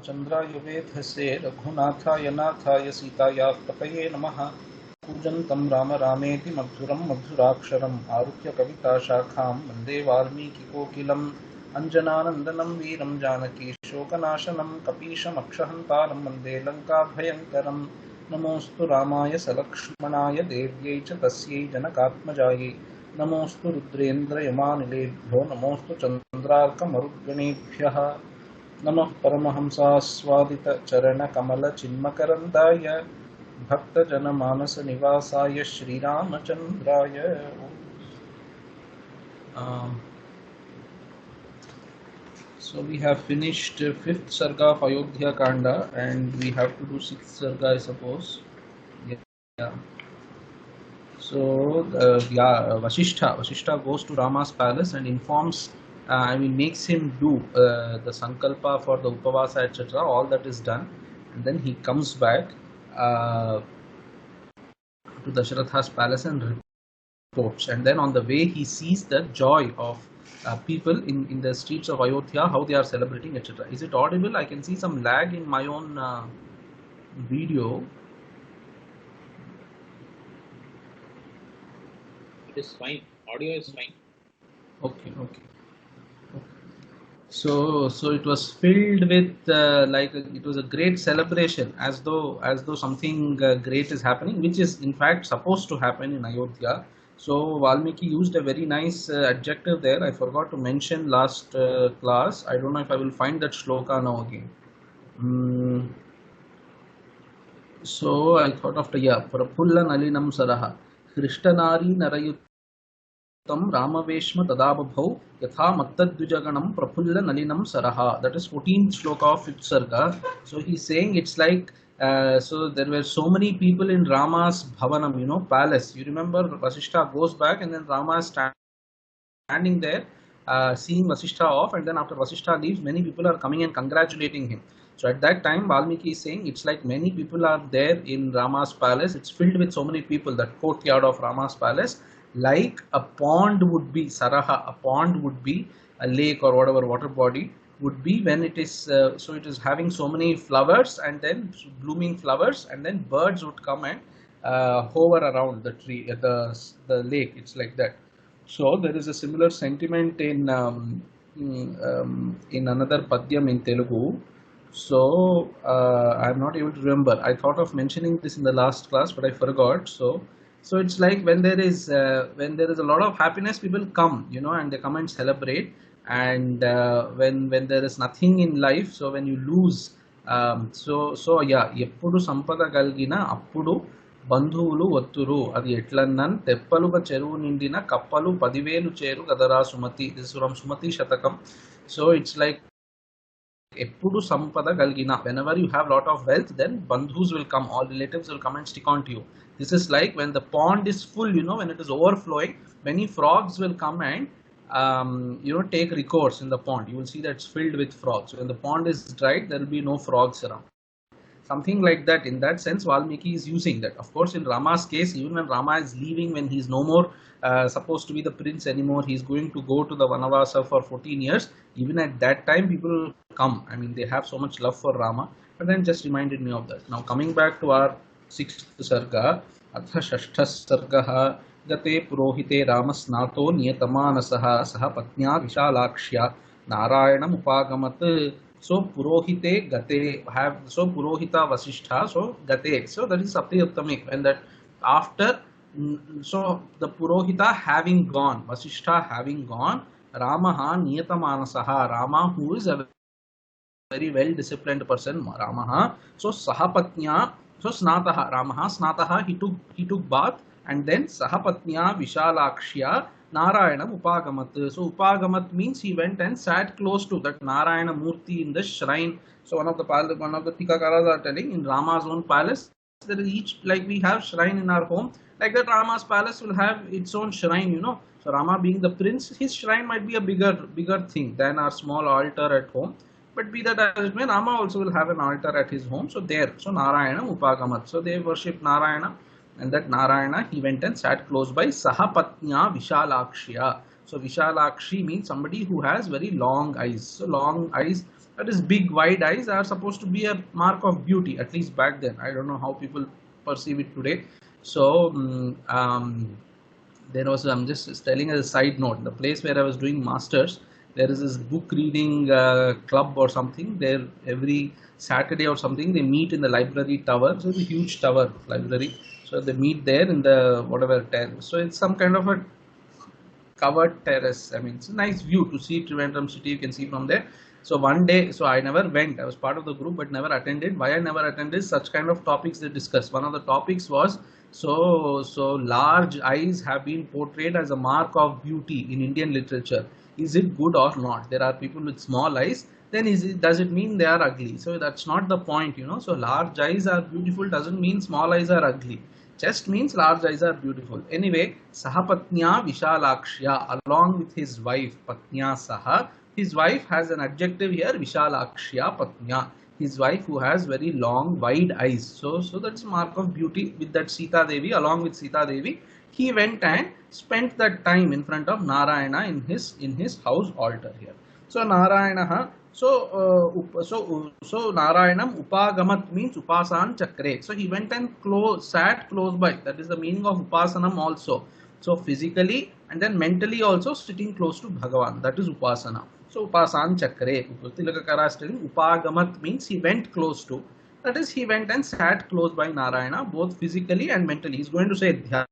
रामचन्द्राय वेधसे रघुनाथाय नाथाय सीतायाः पतये नमः। कूजन्तं राम रामेति मधुरं मधुराक्षरम् आरुह्य कविताशाखां वन्दे वाल्मीकिकोकिलम्। अञ्जनानन्दनं वीरं जानकी शोकनाशनं कपीशमक्षहन्तारं वन्दे लङ्काभयङ्करम्। नमोऽस्तु रामाय सलक्ष्मणाय देव्यै च तस्यै जनकात्मजायै। नमोऽस्तु रुद्रेन्द्रयमानिलेभ्यो नमोऽस्तु चन्द्रार्कमरुद्गणेभ्यः। नमः परमहंसास्वादितचरणकमलचिन्मकरन्दाय भक्तजनमानसनिवासाय श्रीरामचन्द्राय। So we have finished fifth Sarga of Ayodhyakaanda and we have to do sixth Sarga, I suppose. Yeah. So Vasishtha goes to Rama's palace and informs, makes him do the sankalpa for the upavasa, etc. All that is done, and then he comes back to Dasharatha's palace and reports. And then on the way, he sees the joy of people in the streets of Ayodhya, how they are celebrating, etc. Is it audible? I can see some lag in my own video. It is fine. Audio is fine. Okay. So it was filled with it was a great celebration, as though something great is happening, which is in fact supposed to happen in Ayodhya. So Valmiki used a very nice adjective there. I forgot to mention last class. I don't know if I will find that shloka now again. So I thought of Prafulla Nalinam Saraha Krishtanari Narayutam Ramaveshma Tadababhau Yatha Mattadvijaganam Prafulla Nalinam Saraha. That is 14th shloka of 5th Sarga. So he's saying it's like so there were so many people in Rama's Bhavanam, palace. You remember Vasishtha goes back and then Rama is standing there seeing Vasishtha off, and then after Vasishtha leaves, many people are coming and congratulating him. So at that time, Valmiki is saying it's like many people are there in Rama's palace. It's filled with so many people, that courtyard of Rama's palace, like a pond would be, Saraha, a pond would be, a lake or whatever water body would be when it is, so it is having so many flowers and then blooming flowers, and then birds would come and hover around the tree, the lake. It's like that. So there is a similar sentiment in another padyam in Telugu. So I'm not able to remember. I thought of mentioning this in the last class, but I forgot. So it's like when there is a lot of happiness, people come, and they come and celebrate. And when there is nothing in life, so when you lose, ఎప్పుడు సంపద కలిగిన అప్పుడు బంధువులు ఒత్తురు అది ఎట్లన్నన్ తెప్పలుగ చెరువు నిండిన కప్పలు 10,000 చేరు గదరా Sumathi. This is from Sumati Shatakam. So it's like ఎప్పుడు సంపద కలిగిన, whenever you have lot of wealth, then bandhus will come, all relatives will come and stick on to you. This is like when the pond is full, when it is overflowing, many frogs will come and take recourse in the pond. You will see that it's filled with frogs. When the pond is dried, there will be no frogs around. Something like that. In that sense, Valmiki is using that. Of course, in Rama's case, even when Rama is leaving, when he is no more supposed to be the prince anymore, he is going to go to the Vanavasa for 14 years. Even at that time, people come. I mean, they have so much love for Rama. But then just reminded me of that. Now, coming back to our 6th Sarga, Atha Shashthha Sargaha Gate Purohite Ramasnato Niyatamaanasaha Saha Patnya Vishalakshya Narayanam Upagamat. So Purohite Gate Purohita Vasishtha, so Gate. So that is Saptayuttamik. And that after, so the Purohita having gone, Vasishtha having gone, Ramaha Niyatamansaha, Rama, who is a very well disciplined person, Ramaha. So Sahapatnya, so Snataha, Ramaha Snataha, he took bath, and then Sahapatnya Vishalakshya Narayanam Upagamat. So Upagamat means he went and sat close to that Narayana Murti in the shrine. So one of the Tikakaras are telling, in Rama's own palace, there is each, like we have shrine in our home, like that Rama's palace will have its own shrine, So Rama being the prince, his shrine might be a bigger thing than our small altar at home. But be that as it may, Rama also will have an altar at his home. So Narayana Upagamat. So they worship Narayana. And that Narayana, he went and sat close by Sahapatnya Vishalakshya. So Vishalakshi means somebody who has very long eyes. So long eyes, That is, big wide eyes are supposed to be a mark of beauty, at least back then. I don't know how people perceive it today. So there was, I'm just telling as a side note, the place where I was doing masters, there is this book reading club or something. There every Saturday or something they meet in the library tower. So it's a huge tower library. So they meet there in the whatever terrace. So it's some kind of a covered terrace. I mean, it's a nice view to see Trivandrum city. You can see from there. So one day, so I never went. I was part of the group, but never attended. Why I never attended? Such kind of topics they discussed. One of the topics was, so large eyes have been portrayed as a mark of beauty in Indian literature. Is it good or not? There are people with small eyes. Then does it mean they are ugly? So that's not the point, you know. So large eyes are beautiful doesn't mean small eyes are ugly. Just means large eyes are beautiful. Anyway, Sahapatnya Vishalakshya, along with his wife Patnya Saha. His wife has an adjective here, Vishalakshya Patnya. His wife who has very long, wide eyes. So that's a mark of beauty with that Sita Devi. Along with Sita Devi, he went and spent that time in front of Narayana in his house altar here. So Narayana. So Narayanam Upagamat means Upasan Chakre. So he went and sat close by. That is the meaning of Upasanam also. So physically and then mentally also sitting close to Bhagavan. That is Upasana. So Upasan Chakre. Tilakakara is telling Upagamat means he went close to. That is, he went and sat close by Narayana, both physically and mentally. He is going to say Dhyayan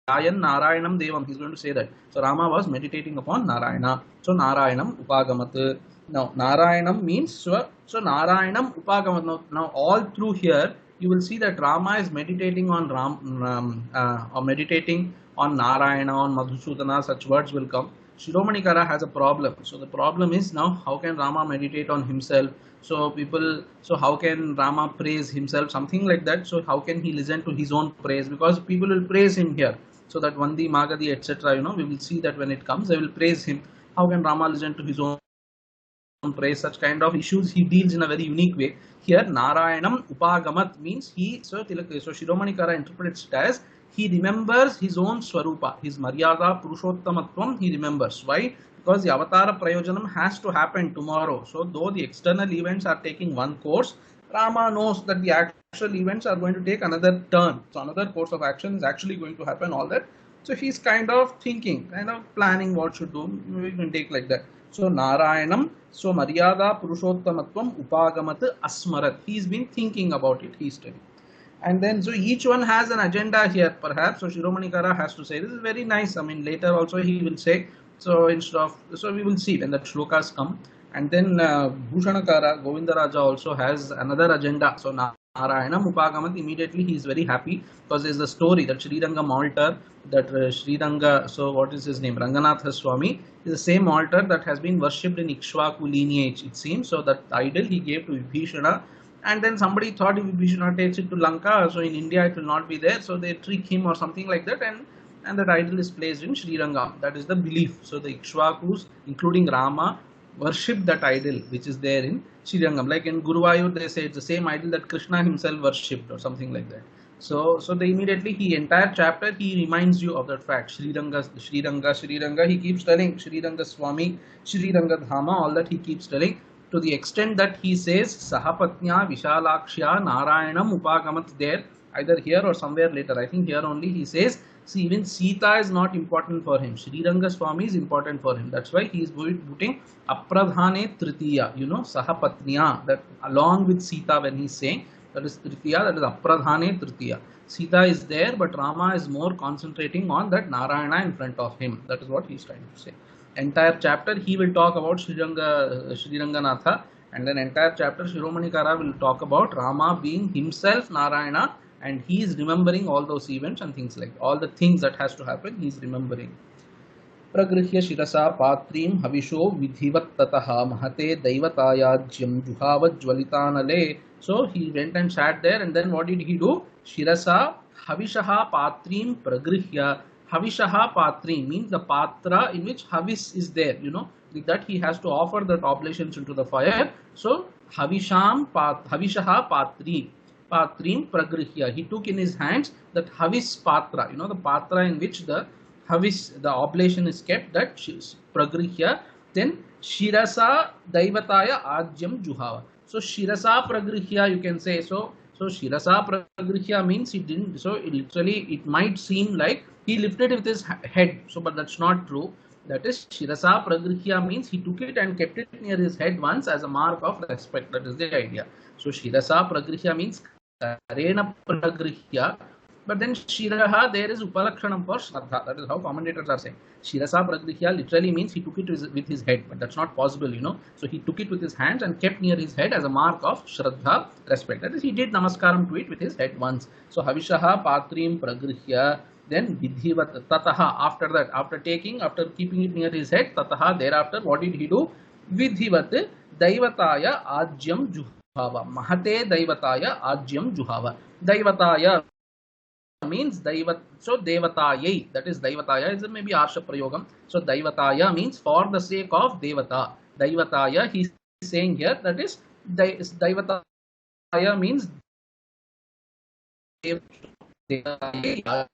Narayanam Devam. He is going to say that. So Rama was meditating upon Narayana. So Narayanam Upagamat. Now Narayanam means so Narayanam Upagamat. Now all through here you will see that Rama is meditating on or meditating on Narayana, on Madhusudana. Such words will come. Shiromani Kara has a problem. So the problem is, now how can Rama meditate on himself? So how can Rama praise himself? Something like that. So how can he listen to his own praise? Because people will praise him here. So that Vandi, Magadi, etc. You know, we will see that when it comes, they will praise him. How can Rama listen to his own praise? Such kind of issues he deals in a very unique way. Here Narayanam Upagamat means so Shiromani Kara interprets it as he remembers his own Swarupa, his Maryada Purushottamatvam he remembers. Why? Because the Avatara Prayojanam has to happen tomorrow. So though the external events are taking one course, Rama knows that the actual events are going to take another turn. So another course of action is actually going to happen, all that. So he's kind of thinking, kind of planning what should do. We can take like that. So Narayanam, so Maryada Purushottamatvam Upagamat Asmarat. He's been thinking about it, he's studying. And then so each one has an agenda here perhaps. So Shiromani Kara has to say, this is very nice. I mean, later also he will say, so instead of, so we will see when the shlokas come. And then Bhushanakara, Govindaraja also has another agenda. So Narayanam Upagamat, immediately he is very happy because there is the story that Srirangam altar, that Sriranga, so what is his name, Ranganatha Swami, is the same altar that has been worshipped in Ikshvaku lineage, it seems. So that idol he gave to Vibhishana, and then somebody thought if Vibhishana takes it to Lanka, so in India it will not be there, so they trick him or something like that, and that idol is placed in Srirangam. That is the belief. So the Ikshvakus, including Rama, worship that idol which is there in Srirangam. Like in Guruvayur, they say it's the same idol that Krishna himself worshipped or something like that. So they immediately, entire chapter he reminds you of that fact. Sriranga, he keeps telling Sriranga Swami, Sriranga Dhama, all that he keeps telling, to the extent that he says Sahapatnya Vishalakshya Narayanam Upagamat there, either here or somewhere later. I think here only he says, see, even Sita is not important for him. Sriranga Swami is important for him. That's why he is putting Apradhane Tritiya, you know, Sahapatnya, that along with Sita when he is saying, that is Tritiya, that is Apradhane Tritiya. Sita is there, but Rama is more concentrating on that Narayana in front of him. That is what he is trying to say. Entire chapter he will talk about Sriranganatha, and then entire chapter Shiromani Kara will talk about Rama being himself Narayana, and he is remembering all those events and things like all the things that has to happen, he is remembering. Pragrihya Shirasa Patrim Havisho Vidhivat Tataha Mahate Daivatayajyam Juhava Jwalitanale. So he went and sat there, and then what did he do? Shirasa Havishaha Patrim Pragrihya. Havishaha Patrim means the patra in which Havis is there, you know, with that he has to offer that oblations into the fire. So Havishaha Patrim Pragrihya. He took in his hands that Havis Patra, you know, the patra in which the Havis, the oblation is kept, that Pragrihya. Then Shirasa Daivataya Ajyam Juhava. So Shirasa Pragrihya, you can say. So Shirasa Pragrihya means he didn't. So literally it might seem like he lifted with his head. So but that's not true. That is Shirasa Pragrihya means he took it and kept it near his head once as a mark of respect. That is the idea. So Shirasa Pragrihya means Karena Pragrihya. But then Shiraha, there is Upalakshanam for Shraddha. That is how commentators are saying. Shirasa Pragrihya literally means he took it with his head, but that's not possible, you know. So he took it with his hands and kept near his head as a mark of Shraddha, respect. That is, he did Namaskaram to it with his head once. So Havishaha Patrim Pragrihya, then Vidhivat Tataha. After that, after keeping it near his head, Tataha, thereafter, what did he do? Vidhivat Daivataya Ajyam Juhava. Mahate Daivataya Ajyam Juhava. Daivataya means Daivat, so Devatayai, that is Daivataya is maybe Arsha Prayogam. So Daivataya means for the sake of Devata. Daivataya, he is saying here, that is Daivataya means Devatayai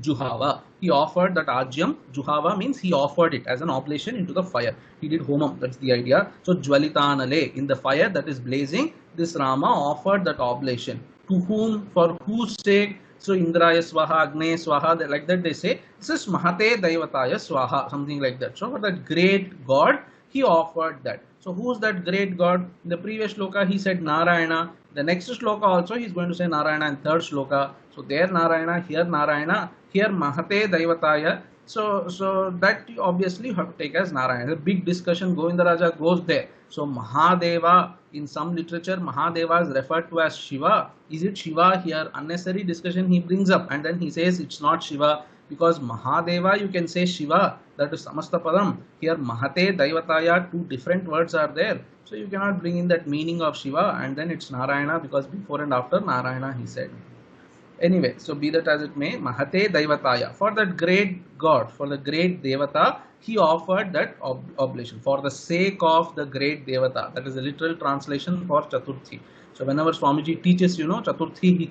Juhava. He offered that Ajyam. Juhava means he offered it as an oblation into the fire. He did homam, that's the idea. So Jwalitanale, in the fire that is blazing, this Rama offered that oblation. To whom, for whose sake? So Indraya Swaha, Agne Swaha, like that they say. This is Mahate Daivataya Swaha, something like that. So for that great God, he offered that. So who's that great God? In the previous shloka he said Narayana. The next shloka also he is going to say Narayana in third shloka. So there Narayana, here Mahate Daivataya. So that you obviously have to take as Narayana. A big discussion, Govindaraja goes there. So Mahadeva, in some literature, Mahadeva is referred to as Shiva. Is it Shiva here? Unnecessary discussion he brings up, and then he says it's not Shiva, because Mahadeva you can say Shiva, that is Samastapadam. Here Mahate Daivataya, two different words are there. So you cannot bring in that meaning of Shiva and then it's Narayana, because before and after Narayana he said. Anyway, so be that as it may, Mahate Daivataya, for that great God, for the great Devata, he offered that oblation for the sake of the great Devata. That is the literal translation for Chaturthi. So whenever Swamiji teaches, you know, Chaturthi,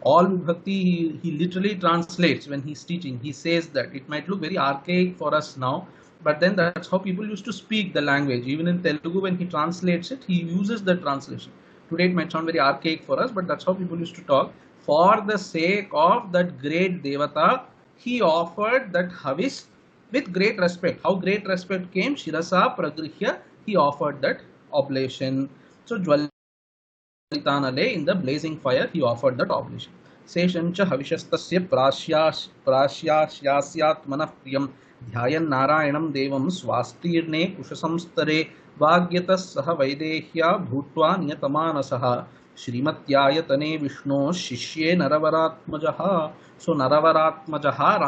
all Vibhakti, he literally translates when he's teaching. He says that it might look very archaic for us now, but then that's how people used to speak the language. Even in Telugu, when he translates it, he uses the translation. Today it might sound very archaic for us, but that's how people used to talk. For the sake of that great Devata, he offered that Havis with great respect. How great respect came? Shirasa Pragrihya, he offered that oblation. So Jwalitanale, in the blazing fire, he offered that oblation. Seshancha Havishastasya Prasyasyat Manah Priyam Dhyayan Narayanam Devam Swastirne Kushasamstare Vagyatas Saha Vaidehya Bhutva Niyatamanasah Srimatyayatane Vishno Shishye Naravaratmajaha. So Naravaratmajaha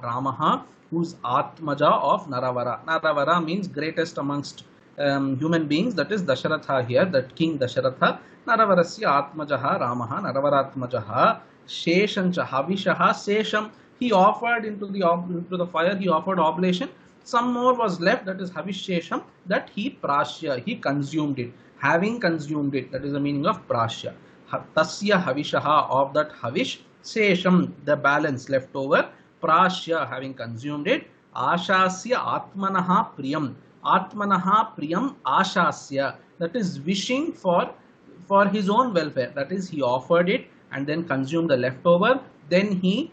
Ramaha, who's Atmaja of Naravara. Naravara means greatest amongst human beings, that is Dasharatha here, that King Dasharatha. Naravarasya Atmajaha Ramaha, Naravaratmajaha, Sheshancha Havishaha Sesham. He offered into the fire, he offered oblation. Some more was left, that is Havishesham, that he Prashya, he consumed it. Having consumed it, that is the meaning of Prashya. Tasya Havishaha, of that Havish, Sesham, the balance left over, Prashya, having consumed it, Ashasya Atmanaha Priyam. Atmanaha Priyam Ashasya, that is wishing for his own welfare. That is, he offered it and then consumed the leftover. Then he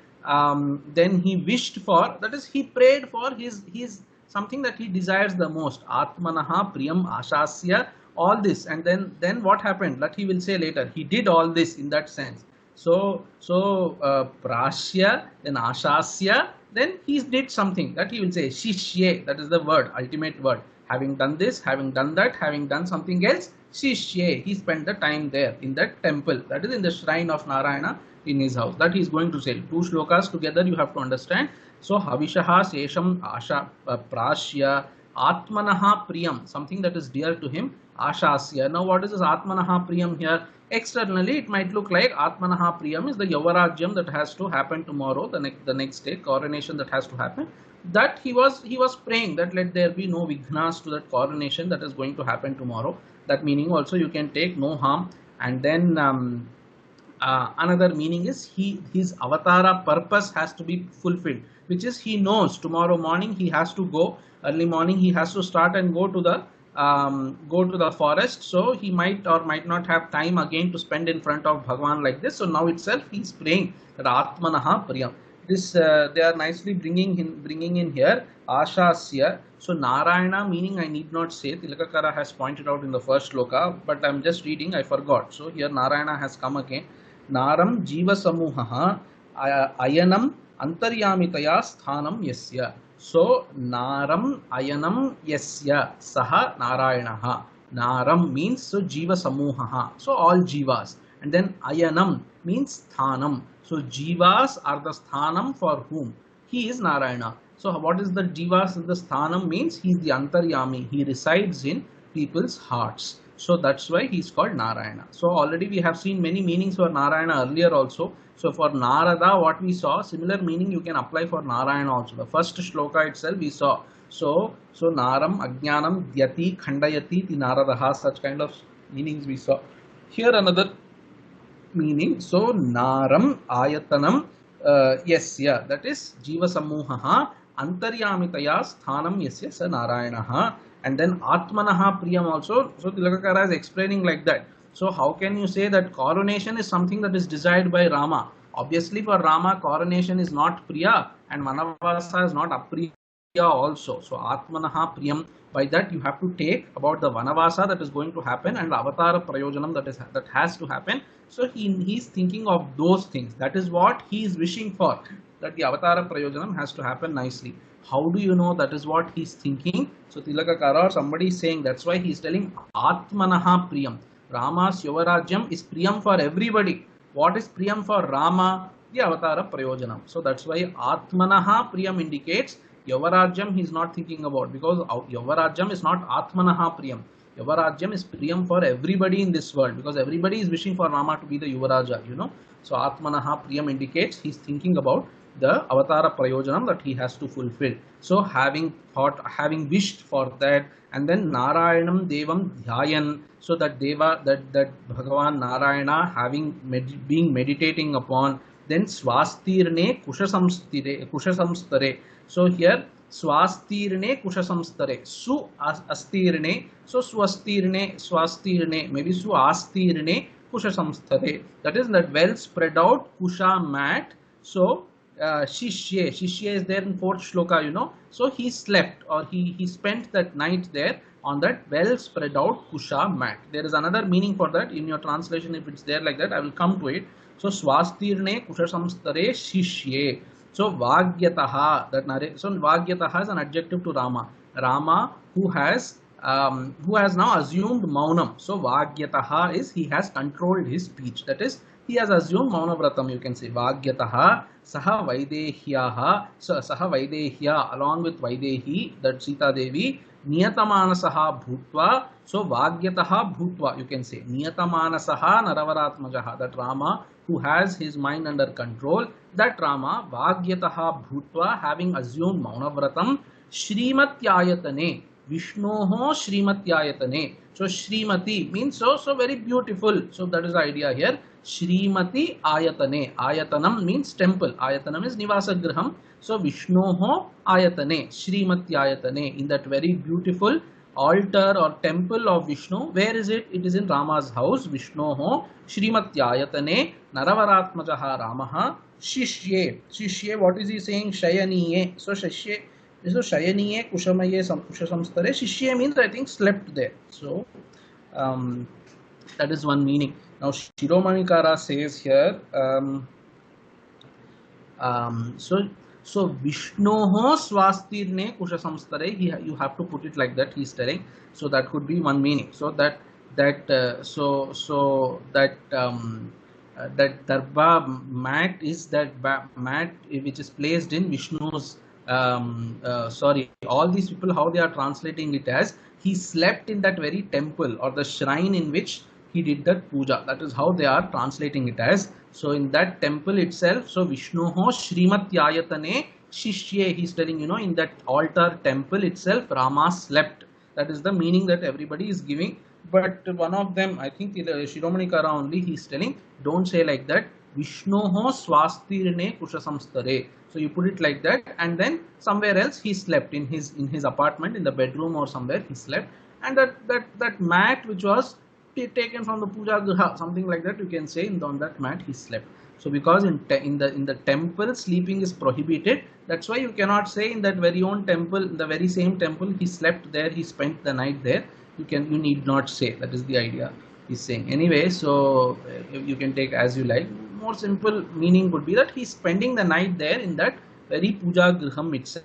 wished for, that is, he prayed for his something that he desires the most. Atmanaha Priyam Ashasya, all this, and then what happened? That he will say later. He did all this in that sense. So Prashya, then Ashasya, then he did something that he will say Shishye, that is the word, ultimate word. Having done this, having done that, having done something else, Shishye, he spent the time there in that temple, that is in the shrine of Narayana in his house. That he is going to say. Two shlokas together you have to understand. So Havishaha Sesham Asha Prashya Atmanaha Priyam, something that is dear to him, Ashasya. Now what is this Atmanaha Priyam here? Externally it might look like Atmanaha Priyam is the Yavarajyam that has to happen tomorrow, the next day, coronation that has to happen. That he was praying that let there be no vignas to that coronation that is going to happen tomorrow. That meaning also you can take no harm. And then another meaning is his avatara purpose has to be fulfilled. which is he knows tomorrow morning he has to go, early morning he has to start and go to the forest, so he might or might not have time again to spend in front of Bhagavan like this. So now itself he is praying that Atmanaha Priyam. This they are nicely bringing in here Ashasya. So Narayana meaning I need not say, Tilakakara has pointed out in the first shloka, but I am just reading, I forgot. So here Narayana has come again. Naram Jiva Samuhaha Ayanam Antaryamitaya Sthanam Yasya. So Naram Ayanam Yasya Saha Narayanaha. Naram means so Jiva Samuhaha. So all Jivas. And then Ayanam means Sthanam. So Jivas are the Sthanam for whom? He is Narayana. So what is the Jivas in the Sthanam means? He is the Antaryami. He resides in people's hearts. So that's why he is called Narayana. So already we have seen many meanings for Narayana earlier also. So for Narada what we saw, similar meaning you can apply for Narayana also. The first shloka itself we saw. So Naram, Ajnanam, Dyati, Khandayati, Ti Naradaha, such kind of meanings we saw. Here another meaning. So Naram Ayatanam Yasya, that is Jiva Samuhaha Antaryamitaya Sthanam Yasya Sa Narayanaha. And then Atmanaha Priyam also. So Tilakakara is explaining like that. So how can you say that coronation is something that is desired by Rama? Obviously for Rama coronation is not Priya and Vanavasa is not Apriya also. So Atmanaha Priyam, by that you have to take about the Vanavasa that is going to happen and Avatara Prayojanam that has to happen. So he is thinking of those things. That is what he is wishing for, that the Avatara Prayojanam has to happen nicely. How do you know that is what he is thinking? So Tilakakara or somebody is saying, that's why he is telling Atmanaha Priyam. Rama's Yuvarajyam is Priyam for everybody. What is Priyam for Rama? The Avatara Prayojanam. So that's why Atmanaha Priyam indicates Yuvarajyam he is not thinking about, because Yuvarajyam is not Atmanaha Priyam. Yuvarajyam is Priyam for everybody in this world, because everybody is wishing for Rama to be the Yuvaraja, you know. So Atmanaha Priyam indicates he is thinking about the Avatara Prayojanam that he has to fulfill. So having wished for that, and then Narayanam Devam Dhyayan, so that Deva, that Bhagavan Narayana being meditating upon, then Swastirne Kushasamstare. So here Swastirne Kushasamstare, Su Astirne, so Swastirne, maybe Su Astirne Kushasamstare. That is that well spread out Kusha mat. So Shishye is there in 4th shloka, you know. So he slept, or he spent that night there on that well spread out Kusha mat. There is another meaning for that in your translation. If it's there like that, I will come to it. So Swastirne Kushasamstare Shishye. So Vaidyanathan, so Vaidyanathan is an adjective to Rama. Rama who has now assumed Maunam. So Vaidyanathan is he has controlled his speech. That is, he has assumed Maunavratam, you can say. Vaidyanathan Saha Vaidehyaha, so Saha Vaidehya, along with Vaidehi, that Sita Devi, Niyatamanasaha Bhutva, so Vaidyanathan Bhutva, you can say. Niyatamanasaha Naravaratmajaha, that Rama who has his mind under control, that Rama Vaidyanathan Bhutva, having assumed Maunavratam, Shrimatyayatane, Vishnoho Shrimatyayatane. So Shrimati means so very beautiful. So that is the idea here. Shrimati Ayatane. Ayatanam means temple. Ayatanam is Nivasa Graham. So Vishnoho Ayatane. Shrimati Ayatane. In that very beautiful altar or temple of Vishnu. Where is it? It is in Rama's house. Vishnoho Shrimati Ayatane. Naravaratmajaha Ramaha. Shishye. Shishye, what is he saying? Shayaniye. So Shishye. So Shayaniye Kushamaye Kushasamstare. Shishye means I think slept there. So that is one meaning. Now Shiromanikara says here, so Vishnoho Swastirne Kushasamstare, you have to put it like that, he is telling. So that could be one meaning. So that Darba mat is that mat which is placed in Vishnu's all these people, how they are translating it as he slept in that very temple or the shrine in which he did that puja. That is how they are translating it as. So in that temple itself, so Vishnoho Shrimatyayatane Shishye, he is telling, you know, in that altar temple itself, Rama slept. That is the meaning that everybody is giving. But one of them, I think Shiromanikara only, he is telling, don't say like that. Vishnoho swastirne kushasamstare. So you put it like that, and then somewhere else he slept in his apartment, in the bedroom or somewhere he slept, and that mat which was taken from the puja griha, something like that, you can say, on that mat he slept. So because in the temple sleeping is prohibited, that's why you cannot say in that very own temple, in the very same temple, he slept there, he spent the night there. You need not say. That is the idea he's saying. Anyway, so you can take as you like. More simple meaning would be that he's spending the night there in that very puja griham itself.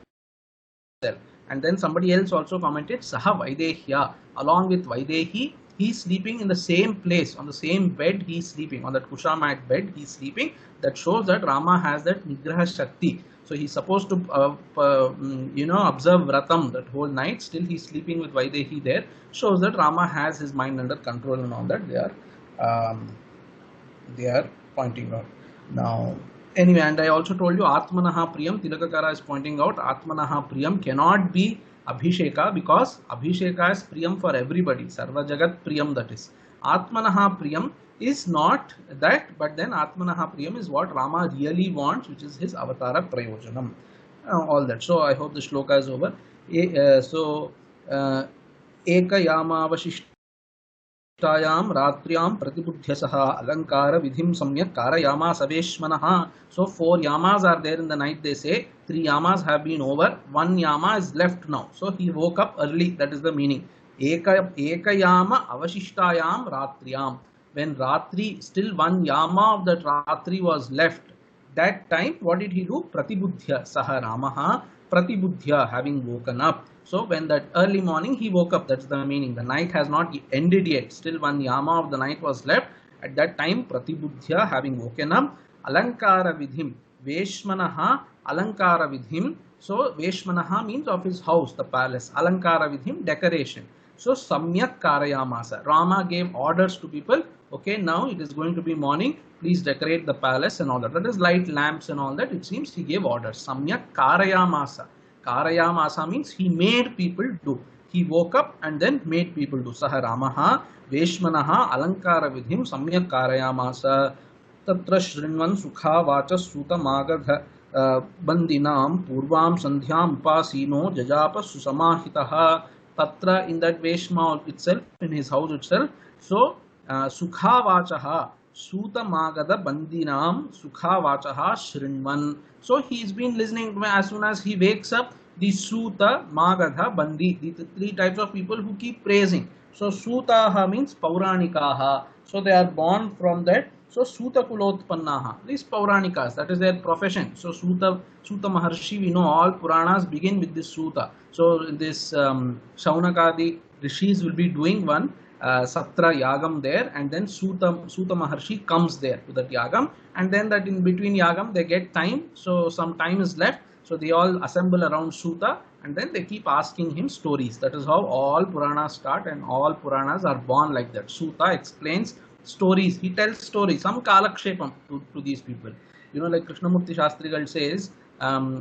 And then somebody else also commented, Saha Vaidehya, along with Vaidehi, he's sleeping in the same place, on the same bed he's sleeping, on that kusha mat bed he's sleeping. That shows that Rama has that Nigraha Shakti. So he's supposed to, observe Vratam that whole night. Still he's sleeping with Vaidehi there. Shows that Rama has his mind under control and all that they are pointing out. Now, anyway, and I also told you Atmanaha Priyam, Tilakakara is pointing out Atmanaha Priyam cannot be Abhisheka, because Abhisheka is Priyam for everybody. Sarva Jagat Priyam, that is. Atmanaha Priyam is not that, but then Atmanaha Priyam is what Rama really wants, which is his Avatara Prayojanam. All that. So I hope the shloka is over. Eka Yama Vashishtayam Ratriam Pratibudhyasaha Alankara Vidhim Samyak Karayama Saveshmanaha. So 4 yamas are there in the night, they say. 3 yamas have been over. 1 yama is left now. So he woke up early. That is the meaning. Eka Yama Avashishtayam Ratriam. When Ratri, still 1 yama of that Ratri was left. That time, what did he do? Pratibudhya Saha Ramaha. Pratibudhya, having woken up. So when that early morning he woke up, that's the meaning. The night has not ended yet. Still 1 yama of the night was left. At that time, Pratibudhya, having woken up. Alankara Vidhim. Veshmanaha Alankara Vidhim. So Veshmanaha means of his house, the palace. Alankara Vidhim, decoration. So Samyak Karayamasa. Rama gave orders to people. Okay, now it is going to be morning. Please decorate the palace and all that. That is light lamps and all that. It seems he gave orders. Samyak Karayamasa. Karayamasa means he made people do. He woke up and then made people do. Saha Ramaha Veshmanaha Alankara Vidhim Samyak Karayamasa. Tatra Shrinvan Sukha Vachas Suta Magadha Bandinam Purvam Sandhyam Upasino Jajapa Susamahitaha. Tatra, in that Veshma itself, in his house itself. So Sukha Vachaha Suta Magada Bandinam Sukha Vachaha Shrinvan. So he's been listening to me as soon as he wakes up. The Suta, Magadha, Bandi, the 3 types of people who keep praising. So Sutaha means Pauranikaha. So they are born from that. So Suta Kulotpannaha. These Pauranikas, that is their profession. So Suta Maharshi, we know all Puranas begin with this Suta. So this Shaunakadi Rishis will be doing one Satra Yagam there, and then Suta Maharshi comes there to that Yagam, and then that in between Yagam they get time, so some time is left, so they all assemble around Suta and then they keep asking him stories. That is how all Puranas start, and all Puranas are born like that. Suta explains stories, he tells stories, some Kalakshepam to these people. You know, like Krishnamurti Shastrigal says,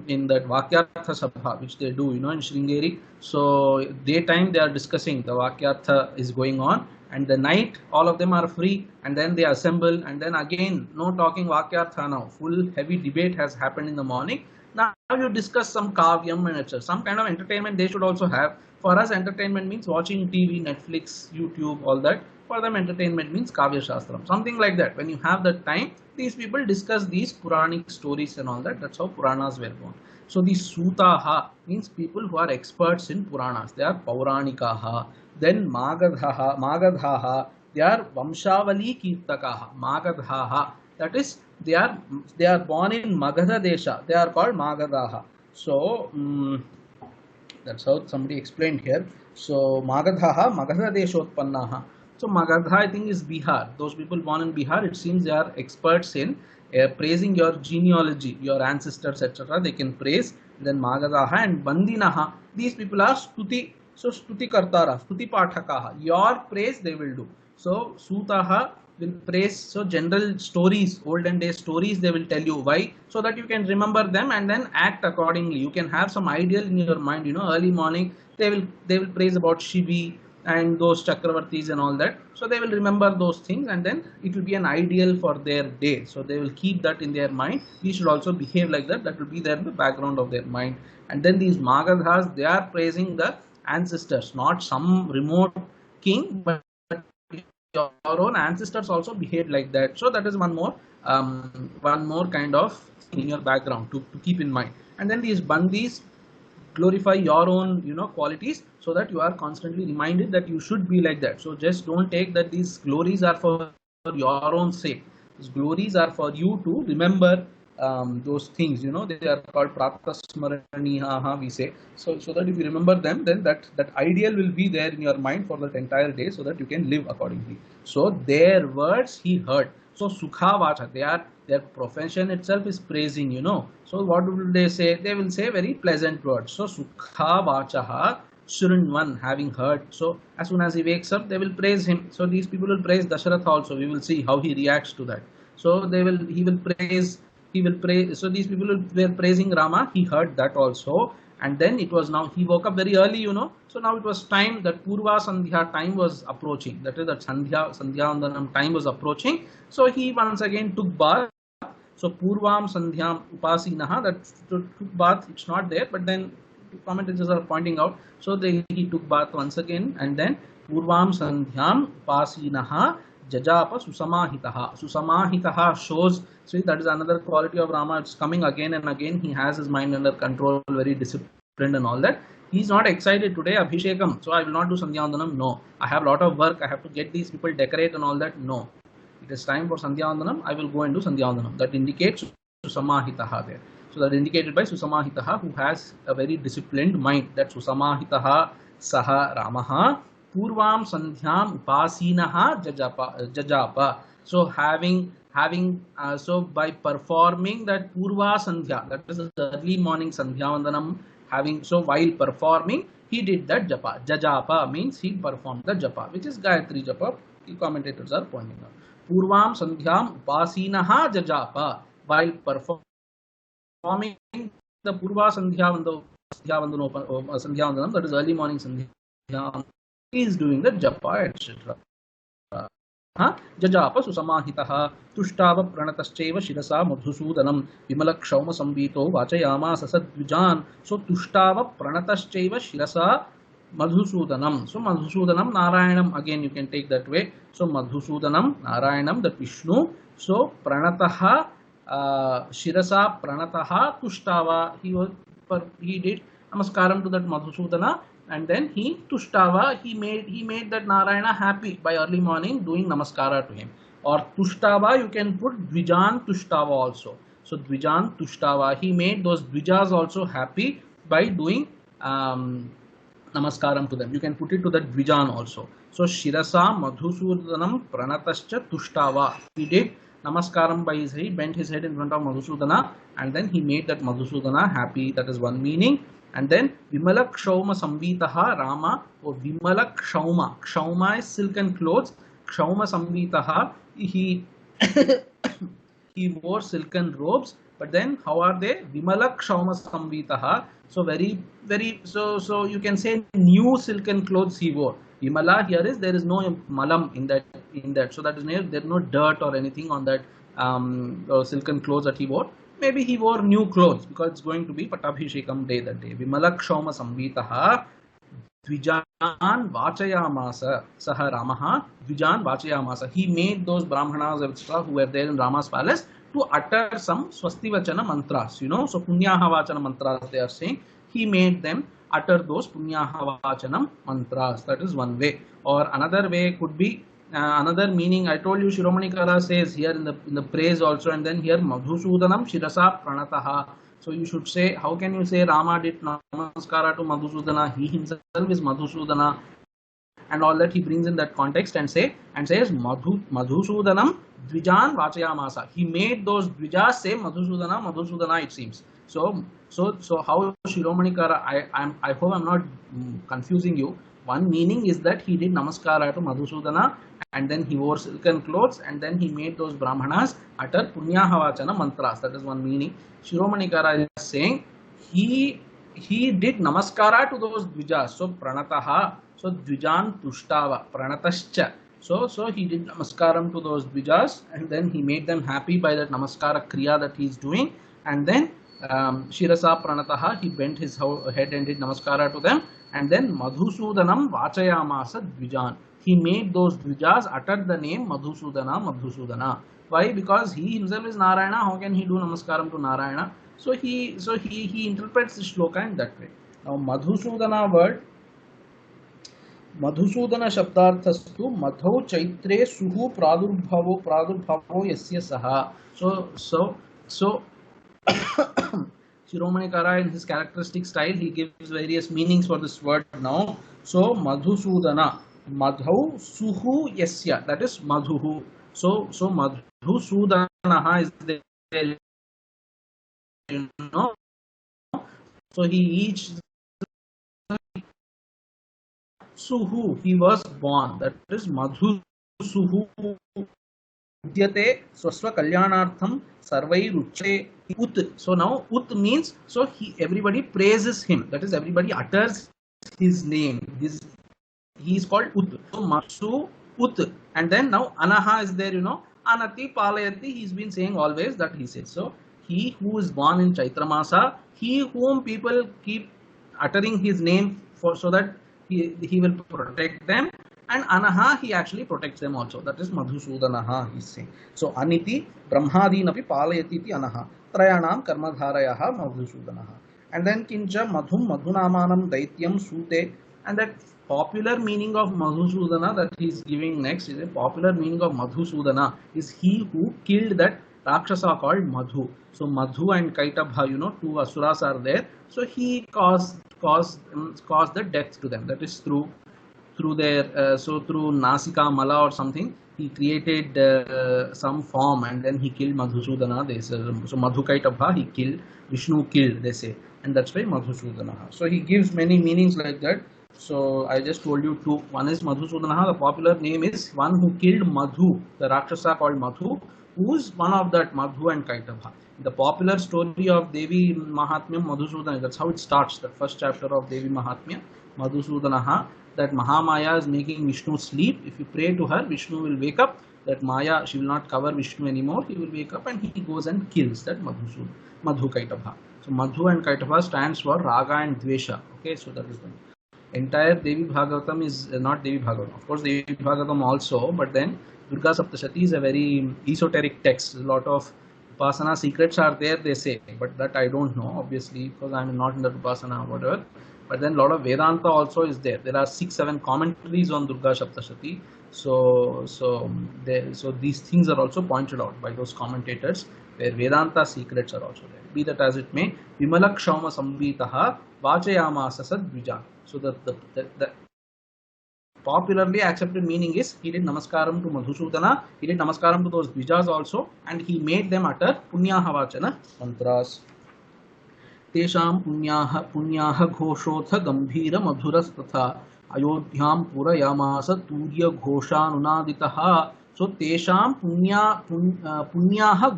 in that Vakyartha Sabha, which they do, in Sringeri. So daytime they are discussing, the Vakyartha is going on, and the night all of them are free, and then they assemble, and then again no talking Vakyartha now. Full heavy debate has happened in the morning. Now you discuss some kavyam and etc. Some kind of entertainment they should also have. For us, entertainment means watching TV, Netflix, YouTube, all that. For them, entertainment means Kavya Shastram, something like that. When you have that time, these people discuss these Puranic stories and all that. That's how Puranas were born. So the Sutaha means people who are experts in Puranas. They are Pauranikaha. Then Magadhaha, they are Vamshavali Kirtakaha. Magadhaha, that is, they are born in Magadha Desha. They are called Magadhaha. So that's how somebody explained here. So Magadhaha, Magadha Deshotpannaha. So Magadha, I think, is Bihar. Those people born in Bihar, it seems they are experts in praising your genealogy, your ancestors, etc. They can praise. Then Magadhaha and Bandinaha. These people are Stuti. So Stuti Kartara, Stuti Pathakaha. Your praise they will do. So Sutaha will praise. So general stories, olden day stories, they will tell you. Why? So that you can remember them and then act accordingly. You can have some ideal in your mind. Early morning they will praise about Shivi. and those Chakravartis and all that. So they will remember those things, and then it will be an ideal for their day. So they will keep that in their mind. We should also behave like that. That will be there in the background of their mind. And then these Magadhas, they are praising the ancestors, not some remote king, but your own ancestors also behaved like that. So that is one more kind of in your background to keep in mind. And then these bandis glorify your own qualities, so that you are constantly reminded that you should be like that. So just don't take that these glories are for your own sake. These glories are for you to remember those things. They are called pratasmarani, we say. So that if you remember them, then that ideal will be there in your mind for that entire day, so that you can live accordingly. So their words he heard. So sukha vacha, their profession itself is praising. So what will they say? They will say very pleasant words. So sukha vachaha Shrinvan, having heard. So as soon as he wakes up, they will praise him. So these people will praise Dasharatha also. We will see how he reacts to that. So he will praise. So these people were praising Rama. He heard that also. And then it was now, he woke up very early, So now it was time that Purva Sandhya time was approaching. That is that Sandhya time was approaching. So he once again took bath. So Purvam Sandhyam Upasinaha, that took bath, it's not there, but then commentators are pointing out. So he took bath once again, and then Purvam Sandhyam Upasinaha Jajapa Susamahitaha. Susamahitaha shows, see, that is another quality of Rama. It's coming again and again. He has his mind under control, very disciplined and all that. He's not excited today, Abhishekam, so I will not do Sandhyavandanam. No. I have a lot of work. I have to get these people decorate and all that. No. It is time for Sandhyavandanam. I will go and do Sandhyavandanam. That indicates Susamahitaha there. So that indicated by Susamahitaha, who has a very disciplined mind. That Susamahitaha Saha Ramaha Purvam Sandhyam Upasinaha Jajapa. So so by performing that Purva Sandhya, that is the early morning Sandhyavandanam, so while performing, he did that japa. Jajapa means he performed the japa, which is Gayatri japa. The commentators are pointing out. Purvam Sandhyam Upasinaha Jajapa. While performing the Purva Sandhyavandanam, that is early morning Sandhya, he is doing the japa, etc. Jajapa Susamahitaha Tushtava Pranatascheva Shirasa Madhusudanam Vimalakshama Sambito Vachayama Sasadvijan. So Tushtava Pranatascheva Shirasa Madhusudanam. So Madhusudanam Narayanam, again you can take that way. So Madhusudanam Narayanam, the Vishnu. So Pranataha Shirasa Pranataha Tushtava. He did namaskaram to that Madhusudana, and then he Tushtava, he made that Narayana happy by early morning doing namaskara to him. Or Tushtava, you can put Dvijan Tushtava also. So Dvijan Tushtava, he made those Dvijas also happy by doing namaskaram to them. You can put it to that Dvijan also. So Shirasa Madhusudanam Pranatascha Tushtava. He did namaskaram by his head, bent his head in front of Madhusudana, and then he made that Madhusudana happy. That is one meaning. And then Vimalak Kshauma Samvitaha Rama, or Vimalak Kshauma. Kshauma is silken clothes. Kshauma Samvitaha, he he wore silken robes. But then how are they? Vimalak Kshauma Samvitaha. So so you can say new silken clothes he wore. Vimala here is, there is no malam in that. So that is there is no dirt or anything on that silken clothes that he wore. Maybe he wore new clothes because it's going to be Patabhishekam day that day. Vimalak Shoma Samvitaha Dvijan Vachayamasa Saha Ramaha Dvijan Vachayamasa. He made those Brahmanas etc. who were there in Rama's palace to utter some Swastivachana mantras. So Punyaha Vachana mantras they are saying. He made them utter those Punyaha Vachanam mantras. That is one way. Or another way could be another meaning. I told you Shiromani Kara says here in the praise also, and then here Madhusudanam Shirasa Pranataha. So you should say, how can you say Rama did namaskara to Madhusudana? He himself is Madhusudana, and all that he brings in that context and says Madhusudanam Dvijan Vachayamasa. He made those Dvijas say Madhusudana it seems. So how Shiromani Kara, I hope I'm not confusing you. One meaning is that he did namaskara to Madhusudana, and then he wore silken clothes, and then he made those Brahmanas utter Punyahavachana mantras. That is one meaning. Shiromani Kara is saying he did namaskara to those Dvijas. So Pranataha. So Dvijan Tushtava Pranatascha. So he did namaskaram to those Dvijas, and then he made them happy by that namaskara kriya that he is doing, and then Shirasa Pranataha, he bent his head and did namaskara to them, and then Madhusudanam Vachayamasa Dvijan. He made those Dvijas utter the name Madhusudana. Why? Because he himself is Narayana. How can he do namaskaram to Narayana? So he interprets the shloka in that way. Now Madhusudana word, Madhusudana Shabdarthastu Madhau Chaitre Suhu Pradurbhavo Yasya Saha. So Shiromani Kara in his characteristic style, he gives various meanings for this word now. So Madhusudana, Madhau Suhu Yasya, that is Madhuhu. So Madhusudana is there, you know. So he eats Suhu, he was born. That is Madhu Suhu Udyate Swasva Kalyanartham Sarvai Ruche Ut. So now Ut means, so everybody praises him. That is, everybody utters his name. He is called Ut. So Matsu Ut. And then now Anaha is there, you know. Anati Palayati, he's been saying always that he says. So he who is born in Chaitra Masa, he whom people keep uttering his name for, so that he will protect them, and Anaha, he actually protects them also. That is Madhusudanaha, he is saying. So Aniti Brahmadinapi Palayati Anaha Trayanam Karmadharayaha Madhusudanaha. And then Kincha Madhum Madhunamanam Daityam Sute. And that popular meaning of Madhusudana that he is giving next is a popular meaning of Madhusudana is he who killed that Rakshasa called Madhu. So Madhu and Kaitabha, you know, two asuras are there. So he caused the death to them. That is through their through Nasika Mala or something. He created some form and then he killed Madhusudana. They say, so Madhu Kaitabha he killed, Vishnu killed, they say, and that's why Madhusudana. So he gives many meanings like that. So I just told you two. One is Madhusudana. The popular name is one who killed Madhu, the Rakshasa called Madhu, who is one of that Madhu and Kaitabha. The popular story of Devi Mahatmya Madhusudana, that's how it starts, the first chapter of Devi Mahatmya, Madhusudanaha, that Mahamaya is making Vishnu sleep. If you pray to her, Vishnu will wake up. That Maya, she will not cover Vishnu anymore. He will wake up and he goes and kills that Madhu Kaitabha. So Madhu and Kaitabha stands for Raga and Dvesha. Okay, so that is the entire Devi Bhagavatam is not Devi Bhagavatam. Of course, Devi Bhagavatam also, but then Durga Saptashati is a very esoteric text. A lot of Upasana secrets are there, they say, but that I don't know, obviously, because I am not in the Upasana or whatever. But then a lot of Vedanta also is there. There are 6-7 commentaries on Durga Saptashati. So these things are also pointed out by those commentators, where Vedanta secrets are also there. Be that as it may, Vimalakshama Sambhitaha Vachayamasa Sadvija. So the popularly accepted meaning is he did namaskaram to Madhusudana, he did namaskaram to those Dvijas also, and he made them utter Punyaha Vachana mantras. Tesham punyaha ghoshotha gambhira madhuras tatha Ayodhyam purayamasa turya ghoshanunaditaha. So Tesham punyaha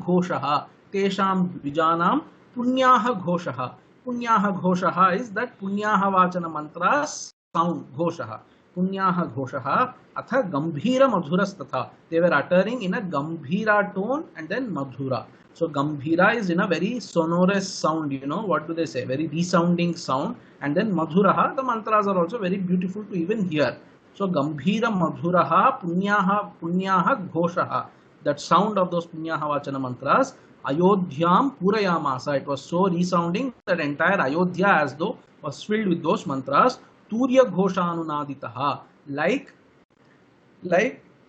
ghoshaha, Tesham Dvijanam punyaha ghoshaha. Punyaha ghoshaha is that punyaha vachana mantras sound, ghoshaha. Punyaha ghoshaha atha gambhira madhuras tatha. They were uttering in a gambhira tone and then madhura. So gambhira is in a very sonorous sound, you know, what do they say? Very resounding sound. And then madhuraha, the mantras are also very beautiful to even hear. So gambhira madhuraha punyaha ghoshaha. That sound of those punyaha vachana mantras, Ayodhyam purayamasa. It was so resounding that entire Ayodhya as though was filled with those mantras. Turya ghoshanunaditaha. Like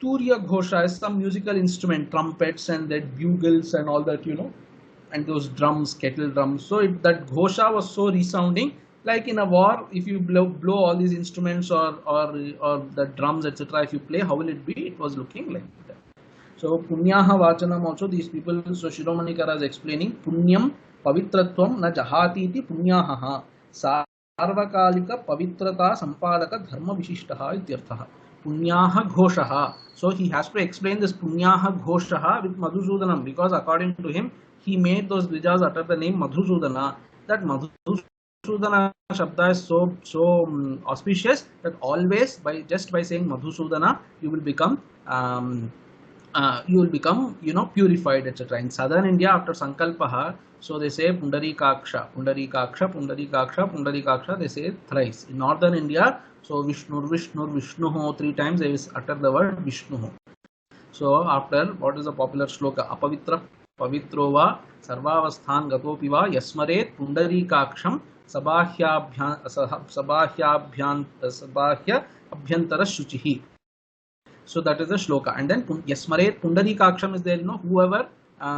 Turya Ghosha is some musical instrument, trumpets and that bugles and all that, you know, and those drums, kettle drums. So that Ghosha was so resounding, like in a war, if you blow all these instruments or the drums, etc., if you play, how will it be? It was looking like that. So Punyaha Vachanam also, these people, so Shiromani Kara is explaining, Punyam Pavitratvam na Jahatiti Punyaha Sarvakalika Pavitrata Sampadaka Dharma Vishishtaha Ityarthaha. Punyaha Ghoshaha. So he has to explain this Punyaha Ghoshaha with Madhusudanam, because according to him, he made those Dvijas utter the name Madhusudana. That Madhusudana Shabda is so auspicious that always by saying Madhusudana you will become purified, etc. In southern India, after Sankalpaha, so they say Pundarikaksha, Pundarikaksha, Pundarikaksha, Pundarikaksha, they say thrice. In northern India, so Vishnur, Vishnur, Vishnuho, 3 times they will utter the word Vishnuho. So after, what is the popular shloka? Apavitra Pavitrova Sarvavasthan Gatopiva Yasmaret Pundarikaksham Sabahya Abhyantara Shuchihi. So that is the shloka. And then Yasmaret Pundarikaksham is there, whoever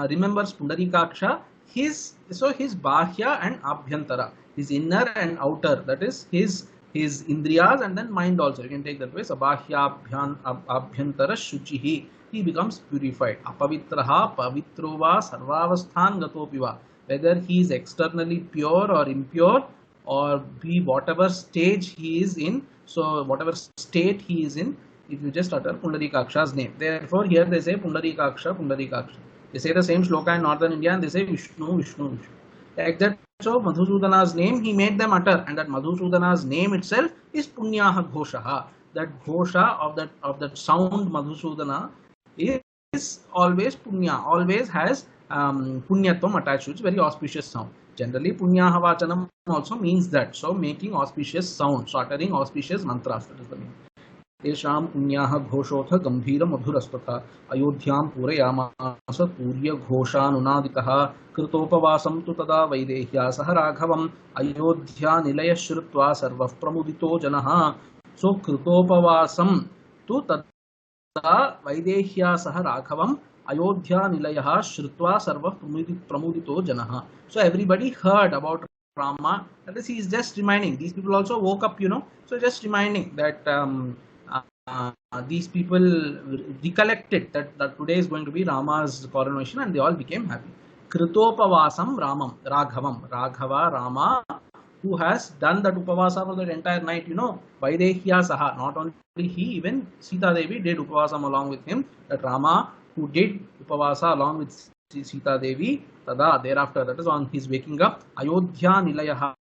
remembers Pundarikaksha, his Bahya and Abhyantara, his inner and outer, that is his Indriyas and then mind also. You can take that way. Sabahya Abhyantara Shuchihi. He becomes purified. Apavitraha Pavitrova Sarvavasthan Gatopiva. Whether he is externally pure or impure, or be whatever stage he is in, so whatever state he is in, if you just utter Pundarikaksha's name. Therefore, here they say Pundarikaksha, Pundarikaksha. They say the same shloka in northern India and they say Vishnu, Vishnu, Vishnu. Like that, so Madhusudana's name, he made them utter, and that Madhusudana's name itself is Punyaha Ghoshaha. That Ghosha of that sound Madhusudana is always Punya, always has Punyatvam attached to it. It's very auspicious sound. Generally, Punyaha Vachanam also means that. So, making auspicious sound, so uttering auspicious mantras. That is the meaning. तेषां पुण्याः घोषोऽथ गम्भीरमधुरस्तथा अयोध्यां पूरयामास पूर्यघोषानुनादितः कृतोपवासं तु तदा वैदेह्या सह राघवम् अयोध्यानिलयः श्रुत्वा सर्वः प्रमुदितो जनः. सो कृतोपवासं तु तदा वैदेह्या सह राघवम् अयोध्यानिलयः श्रुत्वा सर्वः प्रमुदितो जनः. So everybody heard about Rama. That is, he is just reminding. These people also woke up, so just reminding that these people recollected that today is going to be Rama's coronation, and they all became happy. Kritopavasam Raghavam, Raghava, Rama, who has done that upavasa for the entire night, Vaidehya Saha, not only he, even Sita Devi did upavasam along with him. That Rama, who did upavasa along with Sita Devi, tada, thereafter, that is on his waking up, Ayodhya Nilayaha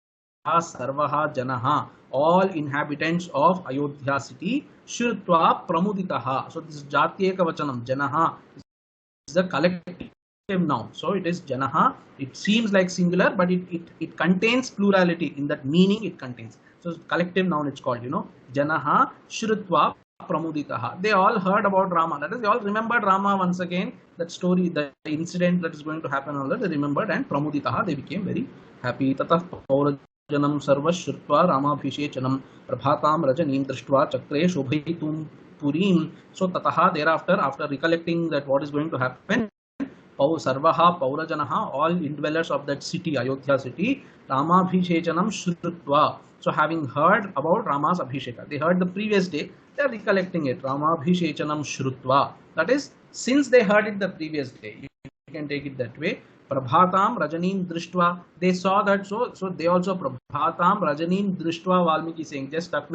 Sarvaha Janaha, all inhabitants of Ayodhya city, Shritva Pramuditaha. So this is Jatiyeka Vachanam, Janaha is the collective noun. So it is Janaha. It seems like singular, but it contains plurality in that meaning it contains. So collective noun it's called, Janaha Shritva Pramuditaha. They all heard about Rama. That is, they all remembered Rama once again. That story, the incident that is going to happen, all that they remembered, and Pramuditaha, they became very happy. Tatah Paurajanam Sarva Shritva Ramabhishechanam Prabhatam Rajanim Drishtva Chakre Shobhaitum Purim. So Tataha, thereafter, after recollecting that what is going to happen, Sarvaha Paurajanaha, all indwellers of that city, Ayodhya city, Ramabhishechanam Shritva. So having heard about Rama's Abhisheka, they heard the previous day, they are recollecting it. Ramabhishechanam Shrutva. That is, since they heard it the previous day, you can take it that way. Prabhatam Rajanim Drishtva. They saw that, so they also Prabhatam Rajanim Drishtva, Valmiki saying, just struck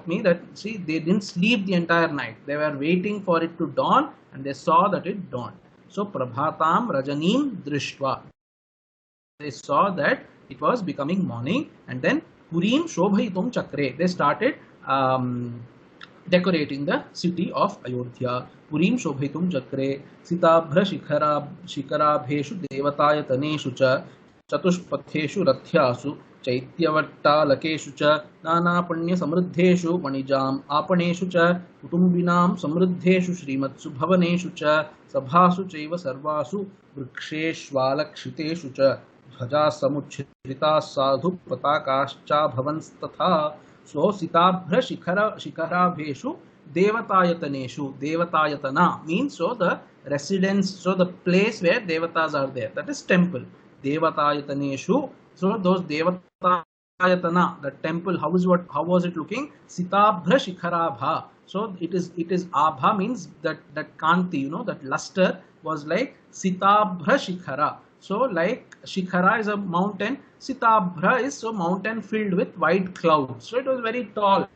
me that, see, they didn't sleep the entire night. They were waiting for it to dawn, and they saw that it dawned. So Prabhatam Rajanim Drishtva. They saw that it was becoming morning, and then Purim Shobhaitum Chakre. They started decorating the city of Ayodhya. Purim Shobhaitum Chakre. Sitabhra Shikarabheshu Devatayataneshu Cha Chatushpatheshu Rathyasu Chaityavatta Cha Nana Punya Samruddheshu Vanijam Apaneshu Cha Kutumbinam Samruddheshu Srimatsu Bhavaneshu Cha Sabhasu Chaiva Sarvasu Vriksheshvalakshiteshu Cha Bhaja Samuchrita Sadhu Patakascha Bhavanstatha. So Sitabhra Shikarabheshu Devatayataneshu. Devatayatana means so the residence, so the place where devatas are there. That is temple. Devatayataneshu. So those Devatayatana, the temple, how was it looking? Sitabhra Shikarabha. So it is Abha means that Kanti, that luster was like Sitabhra Shikara. So like Shikhara is a mountain, Sitabhra is so mountain filled with white clouds. So it was very tall.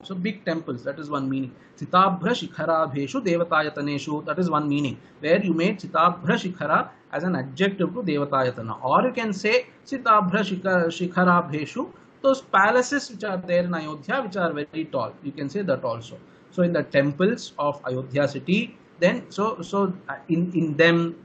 So big temples, that is one meaning. Sitabhra Shikharabheshu Devatayataneshu, that is one meaning, where you made Sitabhra Shikhara as an adjective to Devatayatana. Or you can say Sitabhra Shikharabheshu, those palaces which are there in Ayodhya, which are very tall. You can say that also. So in the temples of Ayodhya city, then in them,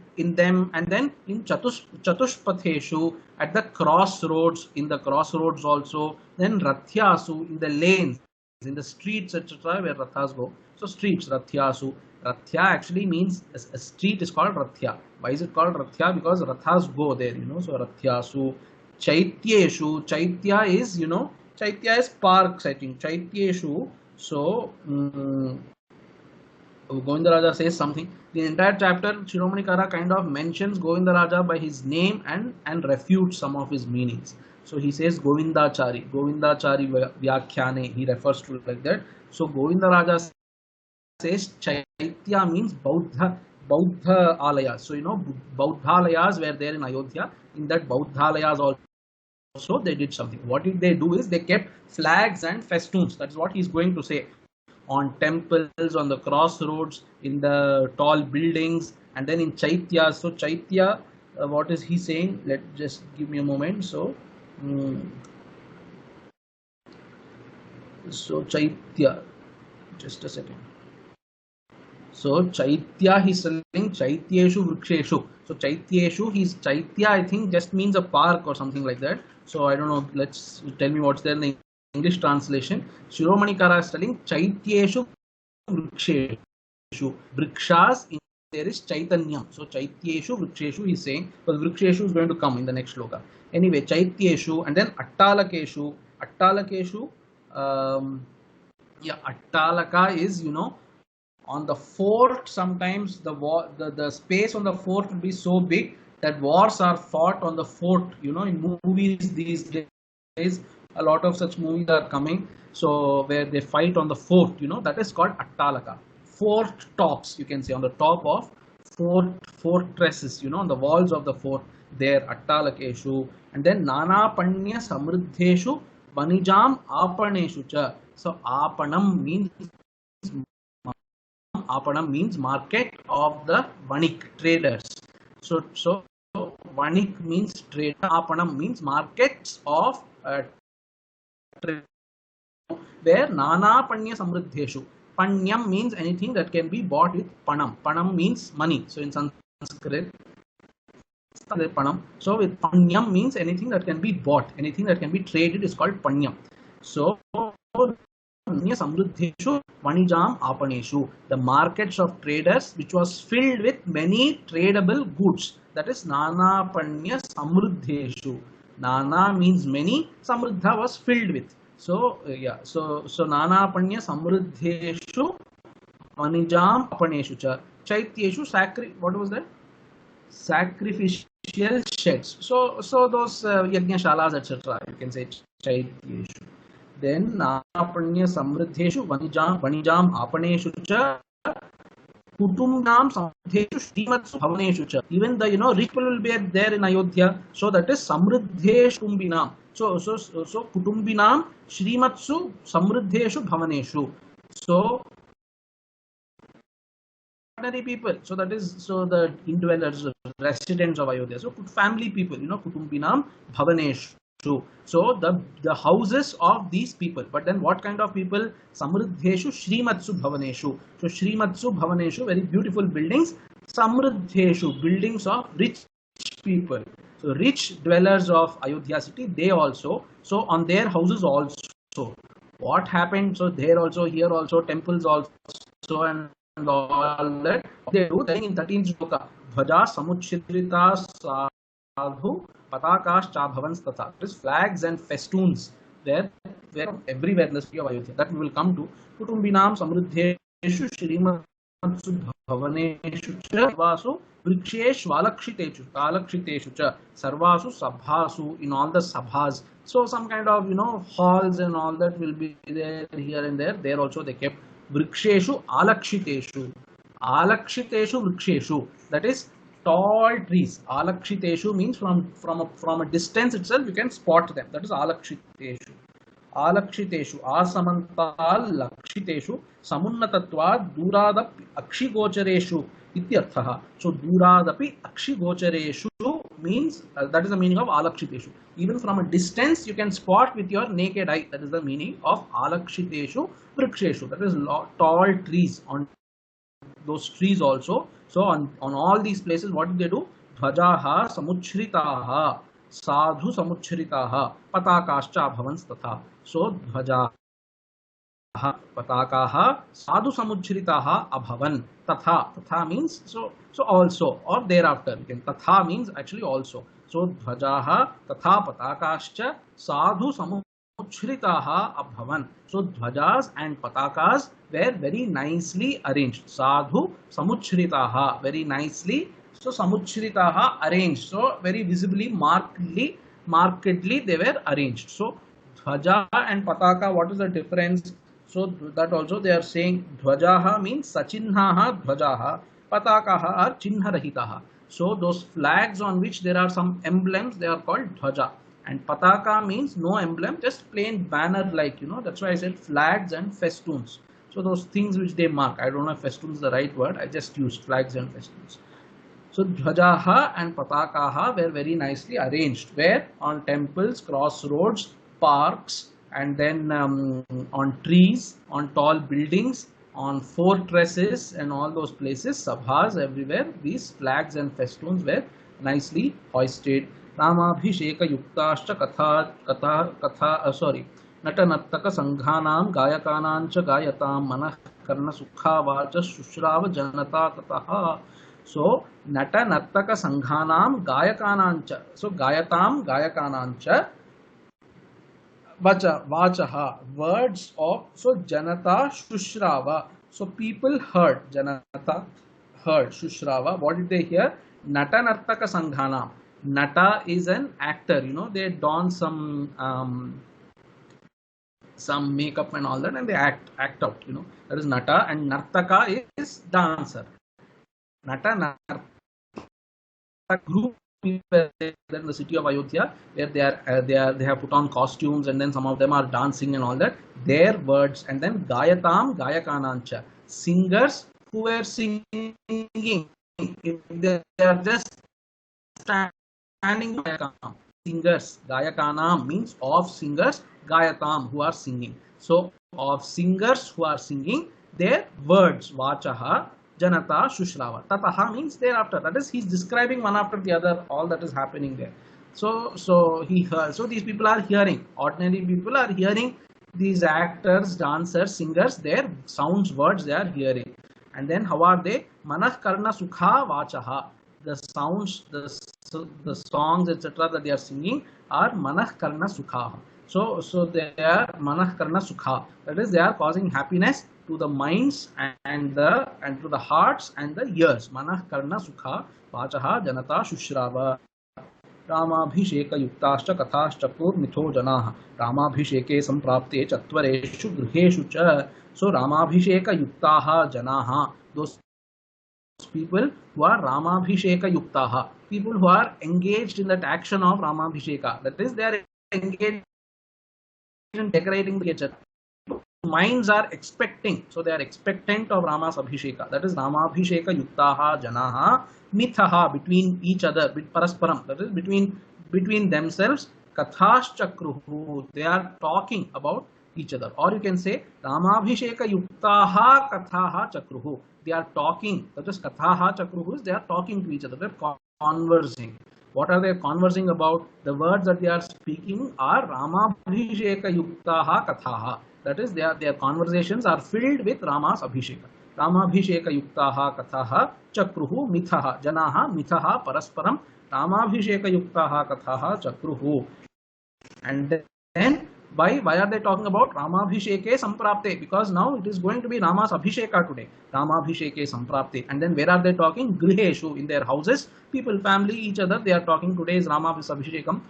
and then in Chatushpatheshu, at the crossroads, in the crossroads also, then Rathyasu, in the lanes, in the streets, etc., where Rathas go. So streets, Rathyasu. Rathya actually means a street is called Rathya. Why is it called Rathya? Because Rathas go there, so Rathyasu. Chaityeshu, Chaitya is, Chaitya is parks, I think. Chaityeshu. So Govindaraja says something. The entire chapter, Shiromani Kara kind of mentions Govindaraja by his name and refutes some of his meanings. So he says Govindachari Vyakhyane, he refers to it like that. So Govindaraja says Chaitya means Bauddha alayas. So Bauddhalayas were there in Ayodhya. In that Bauddhalayas also they did something. What did they do is they kept flags and festoons. That is what he is going to say. On temples, on the crossroads, in the tall buildings, and then in Chaitya. So Chaitya, what is he saying? Just give me a moment. So Chaitya, just a second. So Chaitya, he's saying Chaityeshu Vriksheshu. So Chaityeshu, Chaitya, I think just means a park or something like that. So I don't know. Let's tell me what's there in the English translation. Shiromani Kara is telling Chaityeshu Vriksheshu. Vrikshas, there is Chaitanyam. So Chaityeshu Vriksheshu, he is saying, because Vriksheshu is going to come in the next shloka. Anyway, Chaityeshu, and then Attalakeshu. Attalakeshu, Attalaka is, on the fort, sometimes the space on the fort will be so big that wars are fought on the fort. In movies these days, a lot of such movies are coming. So where they fight on the fort, that is called Attalaka. Fort tops, you can say, on the top of fortresses, on the walls of the fort, there Attalakeshu. And then Nana Panya Samriddheshu Vanijam Apaneshu cha. So Apanam means market of the Vanik traders. So Vanik means trader. Apanam means markets of trade, where Nana Panya Samriddheshu. Panyam means anything that can be bought with Panam. Panam means money. So in Sanskrit, Panam. So with Panyam means anything that can be bought, anything that can be traded is called Panyam. So Samruddheshu Vanijam Apaneshu, the markets of traders which was filled with many tradable goods. That is Nana Panya Samruddheshu. Nana means many, Samruddha was filled with. So so Nana Panya Samruddheshu Vanijam Apaneshu cha. Chaityeshu what was that? Sacrificial sheds. So those Yajnashalas, etc. You can say Chaityeshu. Then Napanya Samriddheshu Vanijam Apaneshu cha Kutumbnam Samriddheshu Srimatsu Bhavaneshu cha. Even the rich people will be there in Ayodhya. So that is Samriddheshu Kutumbinam. So Kutumbinam Srimatsu Samriddheshu Bhavaneshu. So ordinary people. So that is the indwellers, residents of Ayodhya. So family people, Kutumbinam Bhavaneshu. So the houses of these people. But then what kind of people? Samriddheshu Srimatsu Bhavaneshu. So Srimatsu Bhavaneshu, very beautiful buildings. Samriddheshu, buildings of rich people. So rich dwellers of Ayodhya city, they also. So on their houses also. What happened? So there also, here also, temples also, and all that they do. Then in 13th shloka, Bhaja Samuchirita Sadhu Patakas Chabhavans Tatha. It is flags and festoons there everywhere in the city of Ayodhya. That we will come to. Kutumbinam Samriddheshu Shrimatsu Bhavaneshu cha Sarvasu Vriksheshu Alakshiteshu cha Sarvasu Sabhasu, in all the sabhas. So some kind of halls and all that will be there here and there. There also they kept Vriksheshu Alakshiteshu. Alakshiteshu Vriksheshu. That is tall trees. Alakshiteshu means from a distance itself you can spot them. That is Alakshiteshu. आलक्षितेषु आसमन्ताल् लक्षितेषु समुन्नतत्वात् दूरादपि अक्षिगोचरेषु इत्यर्थः. So दूरादपि अक्षिगोचरेषु means that is the meaning of alakshiteshu. Even from a distance you can spot with your naked eye. That is the meaning of alakshiteshu vriksheshu. That is tall trees. On those trees also. So on all these places, what did they do? Dhvajaha samuchritaha sadhu samuchritaha patakascha bhavans tatha. So dhvajaha patakaha sadhu samuchritaha abhavan. Tatha means so also or thereafter. Again, tatha means actually also. So dhvajaha tatha patakascha sadhu samuchritaha abhavan. So dhvajas and patakas were very nicely arranged. Sadhu samuchritaha, very nicely. So samuchritaha, arranged. So very visibly, markedly they were arranged. So dhvaja and pataka, what is the difference? So that also they are saying dhvajaha means sachinhaha dhvajaha, patakaha are chinharahitaha. So those flags on which there are some emblems, they are called dhvaja. And pataka means no emblem, just plain banner like, that's why I said flags and festoons. So those things which they mark, I don't know if festoon is the right word, I just used flags and festoons. So dhvajaha and patakaha were very nicely arranged, where on temples, crossroads, parks, and then on trees, on tall buildings, on fortresses and all those places, sabhas, everywhere, these flags and festoons were nicely hoisted. Ramabhisheka yuktascha नटनर्तक संघानां गायकानां च गायतां मनः कर्ण सुखावाच शुश्राव जनता ततः. So नटनर्तक संघानां गायकानां च, so गायतां गायकानां च vachaha, words of, so janata shushrava, so people heard, janata heard, shushrava, what did they hear? Nata nartaka sanghanam. Nata is an actor, they don some makeup and all that, and they act out, that is nata. And nartaka is dancer. Nata nartaka group people in the city of Ayodhya, where they have put on costumes, and then some of them are dancing and all that. Their words, and then gayatam gayakanancha, singers who were singing. They are just standing. Singers, gayakanam means of singers, gayatam who are singing. So of singers who are singing, their words, vachaha janata shushrava. Tataha means thereafter. That is, he's describing one after the other all that is happening there. So he heard. So these people are hearing. Ordinary people are hearing these actors, dancers, singers, their sounds, words they are hearing. And then how are they? Manah karna sukha vachaha. The sounds, the songs, etc. that they are singing are manah karna sukha. So they are manah karna sukha. That is, they are causing happiness to the minds and to the hearts and the ears. Manah karna sukha vachaha janata shushrava. Ramabhisheka yuktascha kathaschakur mitho janaha. Ramabhisheke samprapte chatvareshu griheshu cha. So Ramabhisheka yuktaha janaha, those people who are Ramabhisheka yuktaha, people who are engaged in that action of Ramabhisheka. That is, they are engaged in decorating the nature. Minds are expecting, so they are expectant of Rama's Abhisheka. That is Ramabhisheka yuktaha janaha mithaha, between each other, parasparam, that is between themselves. Kathas chakruhu, they are talking about each other. Or you can say Ramabhisheka yuktaha kathaha chakruhu, they are talking. That is kathaha chakruhu, they are talking to each other, they are conversing. What are they conversing about? The words that they are speaking are Ramabhisheka yuktaha kathaha. That is, their conversations are filled with Rama's Abhisheka. Ramabhisheka yuktaha kathaha chakruhu mithaha janaha mithaha parasparam Ramabhisheka yuktaha kathaha chakruhu. And then why are they talking about Ramabhisheke samprapte? Because now it is going to be Rama's Abhisheka today. Ramabhisheke samprapte. And then where are they talking? Griheshu, in their houses. People, family, each other, they are talking. Today is Rama's Abhishekam.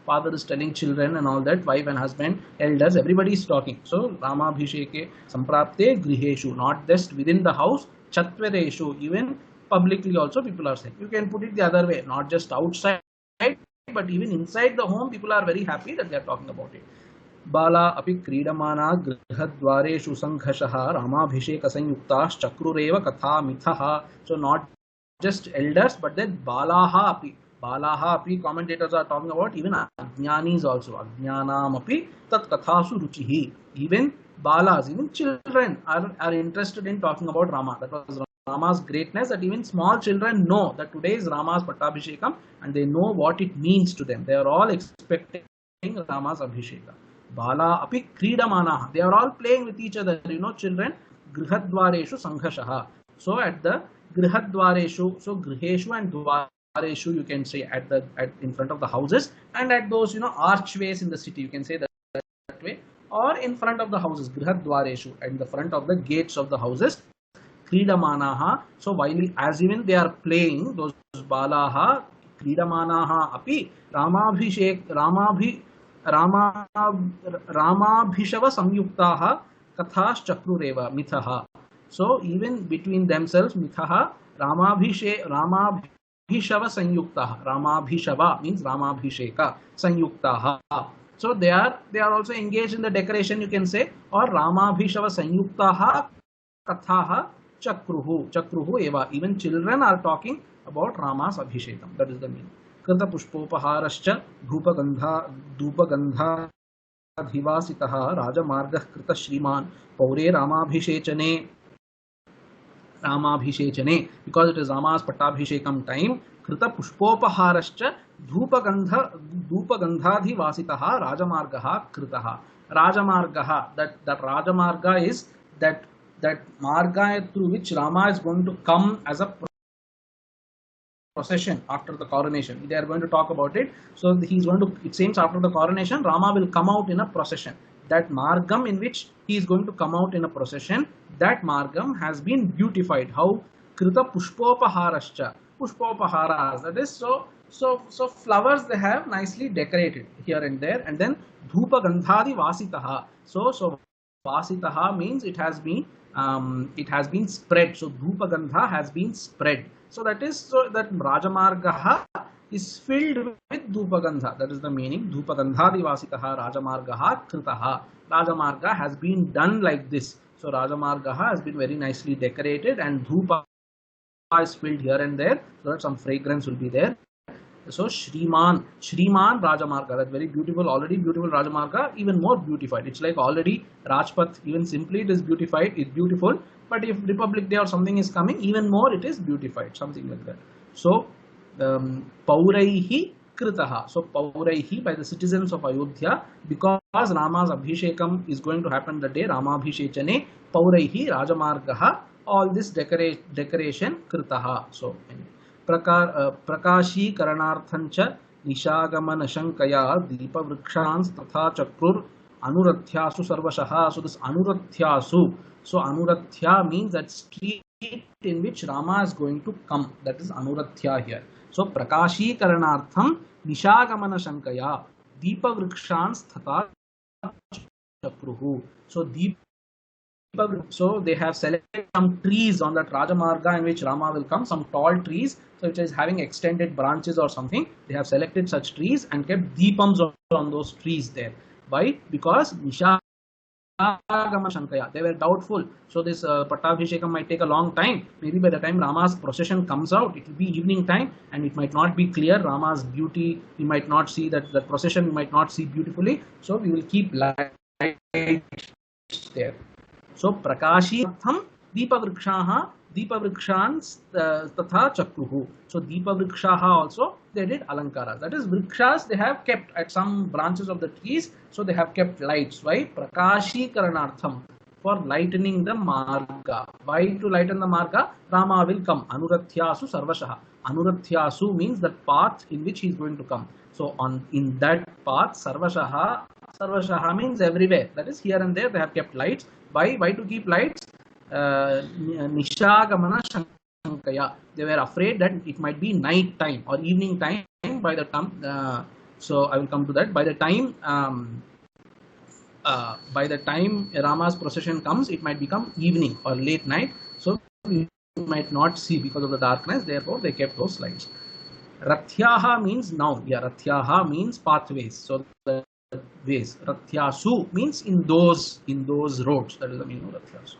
Father is telling children and all that, wife and husband, elders, everybody is talking. So Ramabhisheke samprapte griheshu, not just within the house, chatvareshu, even publicly also people are saying. You can put it the other way, not just outside, but even inside the home, people are very happy that they are talking about it. बाला अपि क्रीडमाना गृहद्वारेषु संघर्षः रामाभिषेकसंयुक्ताश्चक्रुरेव कथामिथः. So not just elders but then balaha api. Balaha api, commentators are talking about even ajnanis also. Ajnanam api tat kathasu ruchihi. Even balas, even children are interested in talking about Rama. That was Rama's greatness, that even small children know that today is Rama's Pattabhishekam and they know what it means to them. They are all expecting Rama's Abhisheka. Bala api kridamanaha. They are all playing with each other, children. Grihadvareshu sanghashaha. So at the Grihadvareshu, so Griheshu and Dvareshu, you can say at in front of the houses, and at those archways in the city, you can say that way, or in front of the houses, Grihadvareshu, at the front of the gates of the houses. Kridamanaha. So while as even they are playing, those balaha, Kridamanaha api Ramabhishava samyuktaha kathas chakrureva mithaha. So even between themselves, mithaha, Ramabhishava sanyuktaha. Ramabhishava means Ramabhisheka sanyuktaha. So they are also engaged in the decoration, you can say, or Ramabhishava sanyuktaha kathaha chakruhu eva. Even children are talking about Rama's Abhishekam. That is the meaning. Krita pushpopaharascha dhupagandha adhivasitaha rajamargah krita shriman paure Ramabhishechane, because it is Rama's Pattabhishekam time. Krita pushpopaharascha dhupagandhadhivasitaha rajamargaha kritaha. Rajamargaha, that Rajamarga is that marga through which Rama is going to come as a procession after the coronation. They are going to talk about it. So he's going to, it seems after the coronation, Rama will come out in a procession. That margam in which he is going to come out in a procession, that margam has been beautified. How? Krita pushpopaharascha. Pushpopaharas, that is so flowers they have nicely decorated here and there, and then dhupa gandhadi vasitaha. So vasitaha means it has been spread. So dhupa gandha has been spread. So that is, so that Rajamargaha is filled with Dhupagandha. That is the meaning. Dhupagandhadi vasitaha Rajamargaha kritaha. Rajamarga has been done like this. So Rajamargaha has been very nicely decorated, and Dhupa is filled here and there, so that some fragrance will be there. So Shriman Rajamarga, that very beautiful, already beautiful Rajamarga, even more beautified. It's like already Rajpath, even simply it is beautified, it's beautiful. But if Republic Day or something is coming, even more it is beautified, something like that. So Pauraihi Kritaha. So Pauraihi, by the citizens of Ayodhya, because Rama's Abhishekam is going to happen the day Rama Abhishechane, Pauraihi Rajamargaha, all this decoration Kritaha. So Prakashi Karanarthancha Nishagaman Shankaya Deepa Vrikshans Tatha Chakrur Anuratyasu Sarvashaha. So this Anuratyasu. So Anuratya means that street in which Rama is going to come. That is Anuratya here. So Prakashi Karanartham Nishagamana Shankaya Deepa Vrikshans Tatha Chakruhu. So they have selected some trees on that Rajamarga in which Rama will come, some tall trees, so which is having extended branches or something. They have selected such trees and kept deepams on those trees there. Why? Because Nishagama Shankaya, they were doubtful. So this Pattabhishekam might take a long time. Maybe by the time Rama's procession comes out, it will be evening time and it might not be clear. Rama's beauty, we might not see that the procession, we might not see beautifully. So we will keep lights there. So Prakashi Artham Deepa Vrikshans Tatha Chakruhu. So Deepa Vrikshaha also they did Alankara. That is Vrikshas they have kept at some branches of the trees. So they have kept lights. Why? Prakashi Karanartham, for lightening the Marga. Why to lighten the Marga? Rama will come. Anuratyasu Sarvashaha. Anuratyasu means the path in which he is going to come. So in that path Sarvashaha means everywhere. That is here and there they have kept lights. Why to keep lights? Nishagamana Shankaya. They were afraid that it might be night time or evening time by the time. So I will come to that. By the time Rama's procession comes, it might become evening or late night. So we might not see because of the darkness. Therefore, they kept those lights. Rathyaha means noun. Yeah, Rathyaha means pathways. So the ways. Rathyasu means in those roads. That is the meaning of Rathyasu.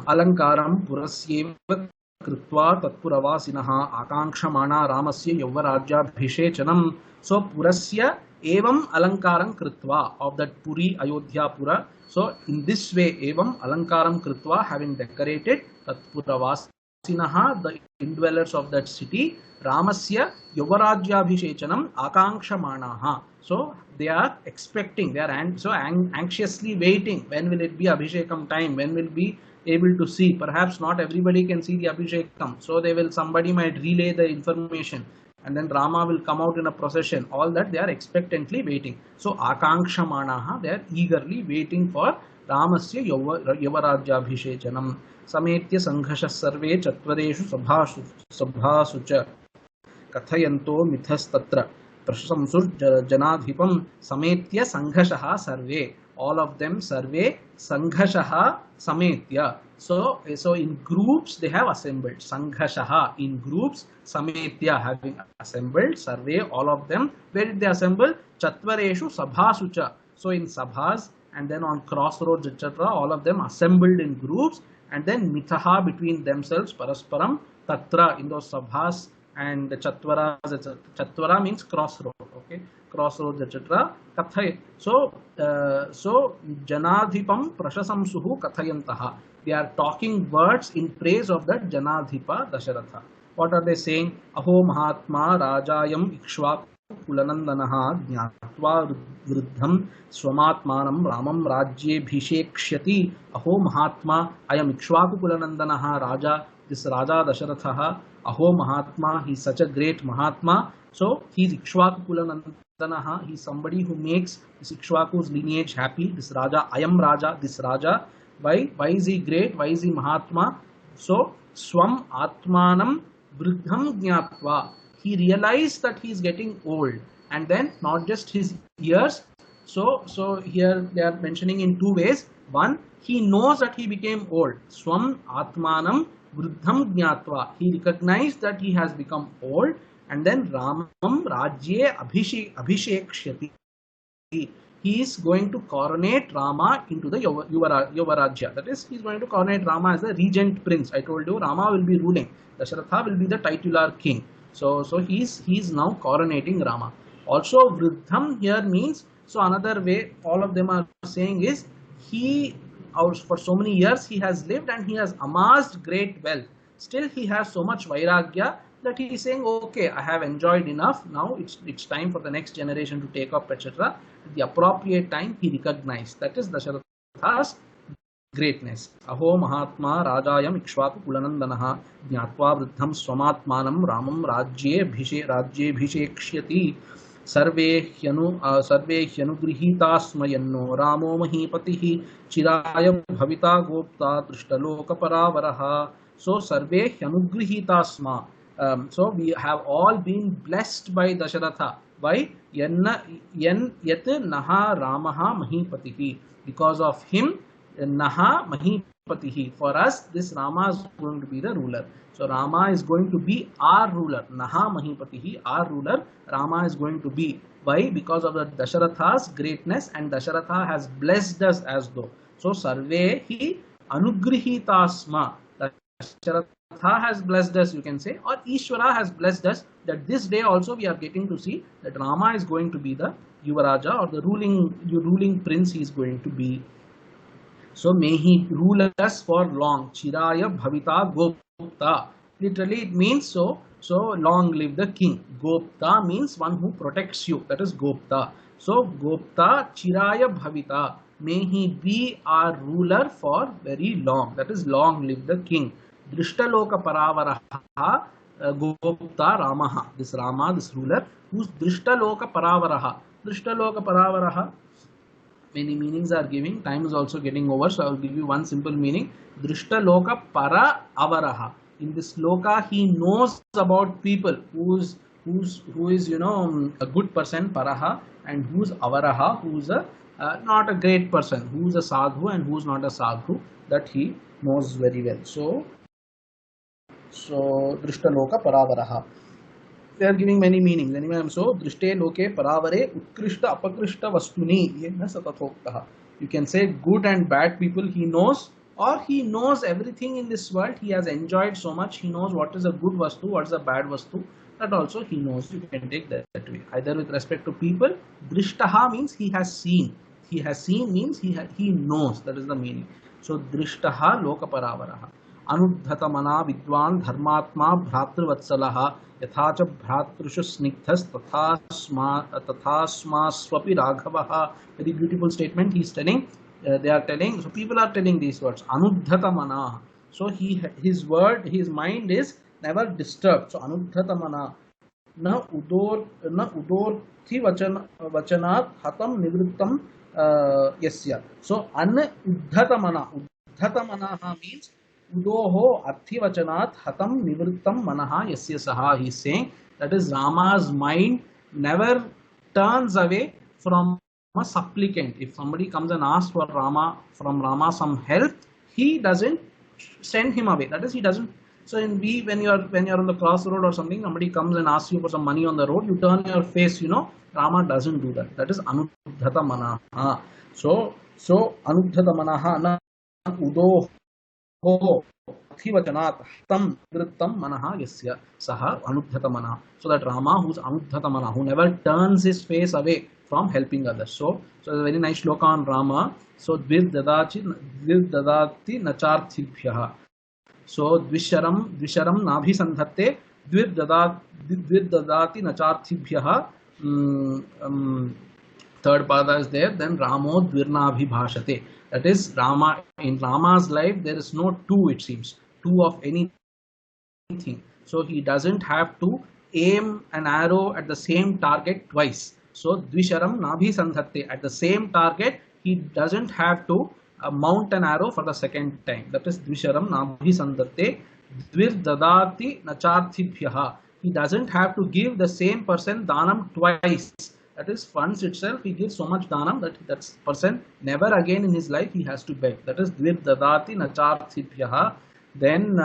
Alankaram purasyeva कृत्वा तत्पुरवासिनः आकांक्षमाणा रामस्य यौवराज्याभिषेचनम्. So purasya evam alankaram kritva, of that Puri, Ayodhya Pura. So in this way, evam alankaram kritva, having decorated tatpuravasinaha, the indwellers of that city, Ramasya yauvarajyabhishechanam akankshamanaha. So they are expecting, they are anxiously waiting. When will it be Abhishekam time? When will be able to see? Perhaps not everybody can see the Abhishekam, so somebody might relay the information, and then Rama will come out in a procession. All that they are expectantly waiting. So akankshamanaha, they are eagerly waiting for Ramasya yavarajyabhishechanam. Sametya sanghasha sarve chatvareshu sabhasu cha kathayanto mithastatra prashamsur janadhipam. Sametya sanghashaha sarve, all of them, sarve sanghashaha sametya. So in groups they have assembled. Sanghashaha, in groups. Sametya, having assembled. Sarve, all of them. Where did they assemble? Chatvareshu sabhasucha. So in sabhas, and then on crossroads, etc., all of them assembled in groups, and then mithaha, between themselves, parasparam, tatra, in those sabhas and chatvaras, etc. Chatvara means crossroad, okay, crossroads, etc. Kathay. So janadhipam prashasamsuhu kathayantaha. They are talking words in praise of that Janadhipa Dasharatha. What are they saying? Aho Mahatma Rajayam Ikshvaku Kulanandanaha Jnatva Vruddham Swamatmanam Ramam Rajye Bhishekshati. Aho Mahatma, I am Ikshvaku Kulanandanaha Raja, this Raja Dasharatha. Aho Mahatma, he is such a great Mahatma. So he is Ikshvaku Kulanandanaha, he is somebody who makes this Ikshvaku's lineage happy. This Raja, I am Raja, this Raja. Why is he great? Why is he Mahatma? So Swam Atmanam Vruddham Jnatva, he realized that he is getting old, and then not just his years. So here they are mentioning in two ways. One, he knows that he became old. Swam Atmanam Vruddham Jnatva, he recognized that he has become old, and then Ramam Rajye Abhishekshati, he is going to coronate Rama into the Yuvarajya. That is, he is going to coronate Rama as the regent prince. I told you Rama will be ruling. Dasharatha will be the titular king. So he is now coronating Rama. Also, Vruddham here means, so another way all of them are saying is, for so many years he has lived and he has amassed great wealth. Still he has so much vairagya that he is saying, okay, I have enjoyed enough. Now it's time for the next generation to take up, etc. At the appropriate time he recognized. That is Dasharatha's greatness. Aho Mahatma Rajayam Ikshvaku Kulanandanaha Jnatva Vruddham Swamatmanam Ramam Rajye Bhishekshati. Sarve Hyanugrihitasmayanno Ramo Mahipatihi Chiraya Bhavita Gopta Drishtaloka Paravaraha. So Sarve Hyanugrihitasma. So we have all been blessed by Dasharatha. Why? Yat Naha Ramaha Mahipatihi. Because of him, Naha Mahipatihi. For us, this Rama is going to be the ruler. So Rama is going to be our ruler. Naha Mahipatihi, our ruler. Rama is going to be. Why? Because of the Dasharatha's greatness, and Dasharatha has blessed us as though. So Sarvehi Anugrihitasma. Dasharatha has blessed us, you can say, or Ishvara has blessed us, that this day also we are getting to see that Rama is going to be the Yuvaraja, or the ruling prince he is going to be. So may he rule us for long. Chiraya Bhavita Gopta. Literally it means so long live the king. Gopta means one who protects you. That is Gopta. So Gopta Chiraya Bhavita. May he be our ruler for very long. That is, long live the king. Drishtaloka Paravaraha Gopta Ramaha. This Rama, this ruler, who's Drishtaloka Paravaraha. Drishtaloka Paravaraha. Many meanings are giving. Time is also getting over, so I will give you one simple meaning. Drishtaloka Para Avaraha. In this loka, he knows about people who is a good person, Paraha, and who is Avaraha, who is not a great person, who is a sadhu and who is not a sadhu. That he knows very well. So Drishtaloka Paravaraha. They are giving many meanings. Anyway, so drishte loke paravare utkrishta apakrishta vastuni yena satatoktaha. You can say good and bad people he knows, or he knows everything in this world. He has enjoyed so much. He knows what is a good vastu, what is a bad vastu. That also he knows. You can take that way. Either with respect to people, drishtaha means he has seen. He has seen means he knows. That is the meaning. So drishtaha loka paravaraha. अनुद्धतमना विद्वान् धर्मात्मा भ्रातृवत्सलः यथा च भ्रातृषु तथास्मास्वपि राघवः. Very beautiful statement he is telling. They are telling, so people are telling these words, anuddhatamana. So his mind is never disturbed. So anuddhatamana na udorthi vachanat hatam nivrittam yasya. So uddhatamana means udoho arthivachanat hatam nivrittam manaha yasya saha. He is saying that is Rama's mind never turns away from a supplicant. If somebody comes and asks for from Rama some help, he doesn't send him away. That is, he doesn't. So when you're on the crossroad or something, somebody comes and asks you for some money on the road, you turn your face. Rama doesn't do that. That is anuddhata manaha. So anuddhata manaha na udo ho athivachanat tam vrittam manaha yasya saha anuddhata manaha. So that Rama, who's anuddhata manaha, who never turns his face away from helping others. So a very nice shloka on Rama. So dvidadati nacharthibhyah. So dvisharam nabhisandhate dvidadati nacharthibhyah. Third pada is there. Then Ramo dvirnabhibhashate. That is, in Rama's life there is no two, it seems, two of anything. So he doesn't have to aim an arrow at the same target twice. So dvisharam nabhisandhate, at the same target he doesn't have to mount an arrow for the second time. That is dvisharam nabhisandhate dvirdadati nacharthibhyah. He doesn't have to give the same person danam twice. That is, once itself he gives so much dhanam that person never again in his life he has to beg. That is dvirdadati nacharthibhyah. Then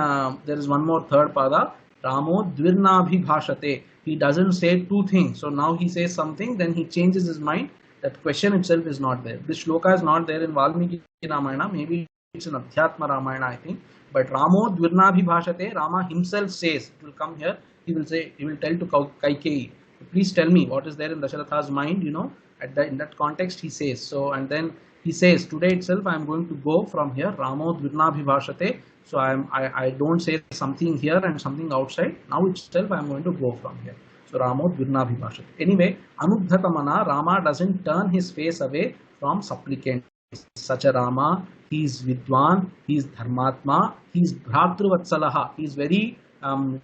there is one more third pada, Ramo dvirnabhibhashate. He doesn't say two things. So now he says something, then he changes his mind. That question itself is not there. This shloka is not there in Valmiki Ramayana. Maybe it's in Adhyatma Ramayana, I think. But Ramo dvirnabhibhashate, Rama himself says, it will come here, he will tell to Kaikeyi, please tell me what is there in Dasharatha's mind, in that context he says. So, and then he says, today itself I am going to go from here, Ramo dvirnabhibhashate. So I don't say something here and something outside. Now itself I am going to go from here. So Ramo dvirnabhibhashate. Anyway, anuddhatamana, Rama doesn't turn his face away from supplicants. Such a Rama, he is vidwan, he is dharmatma, he is bhratravatsalaha. He is very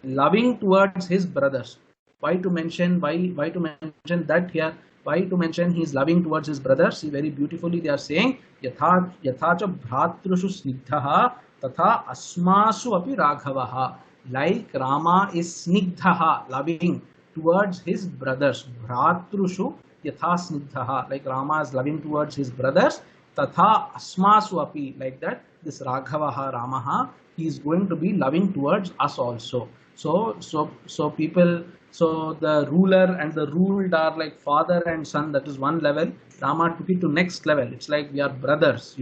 loving towards his brothers. Why to mention that here? Why to mention he is loving towards his brothers? See, very beautifully they are saying, yatha cha bhratrushu snigdhaha tatha asmasu api raghavaha. Like Rama is snigdhaha, loving towards his brothers. Bhratrushu yatha snigdhaha. Like Rama is loving towards his brothers. Tatha asmasu api. Like that, this Raghavaha, Ramaha, he is going to be loving towards us also. So people. So the ruler and the ruled are like father and son. That is one level. Rama took it to next level. It's like we are brothers,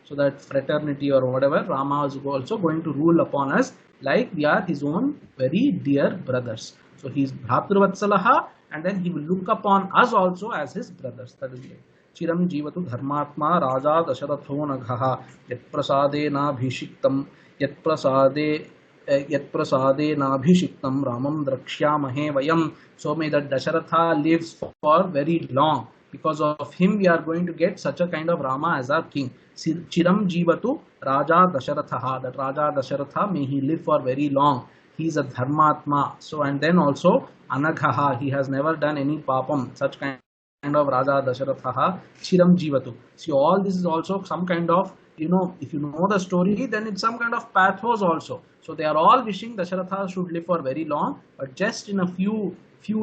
So that fraternity or whatever, Rama is also going to rule upon us like we are his own very dear brothers. So he is Bhratravatsalaha, and then he will look upon us also as his brothers. That is it. Chiram jivatu dharmatma raja dasharatho naghaha yat prasade na bhishiktam yat prasade nabhishiktam ramam drakshyamahe vayam. So may that Dasharatha lives for very long. Because of him we are going to get such a kind of Rama as our king. Chiram jivatu Raja Dasharatha. That Raja Dasharatha, may he live for very long. He is a dharmatma. So, and then also anaghaha, he has never done any papam. Such kind of Raja Dasharatha, Chiram jivatu. See, all this is also some kind of, if you know the story, then it's some kind of pathos also. So they are all wishing Dasharatha should live for very long, but just in a few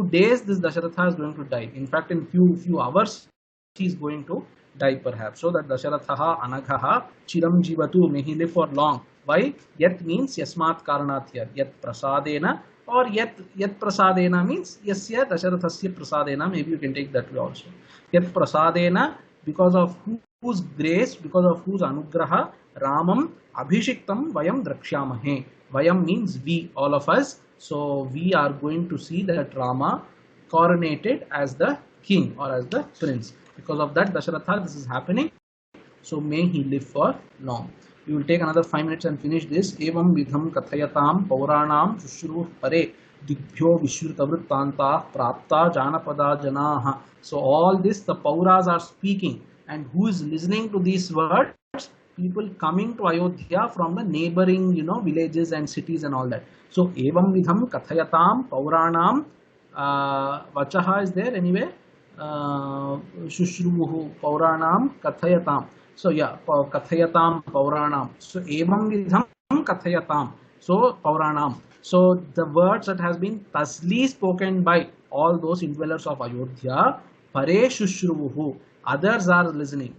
days this Dasharatha is going to die. In fact, in few hours he is going to die perhaps. So that Dasharatha anaghaha chiram jivatu, may he live for long. Why? Yat means yasmat karanat here. Yat prasadena or yat prasadena means yasya Dasharathasya prasadena. Maybe you can take that way also. Yat prasadena, because of whose grace, because of whose anugraha, Ramam Abhishiktam Vayam Drakshamahe. Vayam means we, all of us. So we are going to see that Rama coronated as the king or as the prince. Because of that, Dasharatha, this is happening. So may he live for long. We will take another 5 minutes and finish this. Evam vidham kathayatam pauranam shushruh pare digbhyo vishruta vrittanta prapta janapada janaha. So all this the pauras are speaking, and who is listening to these words? People coming to Ayodhya from the neighboring, villages and cities and all that. So evam vidham kathayatam pauranam, vachaha is there anyway. Shushruhu pauranam kathayatam. So yeah, kathayatam pauranam. So evam vidham kathayatam. So pauranam. So the words that has been thusly spoken by all those indwellers of Ayodhya, pare shushruhu. Others are listening.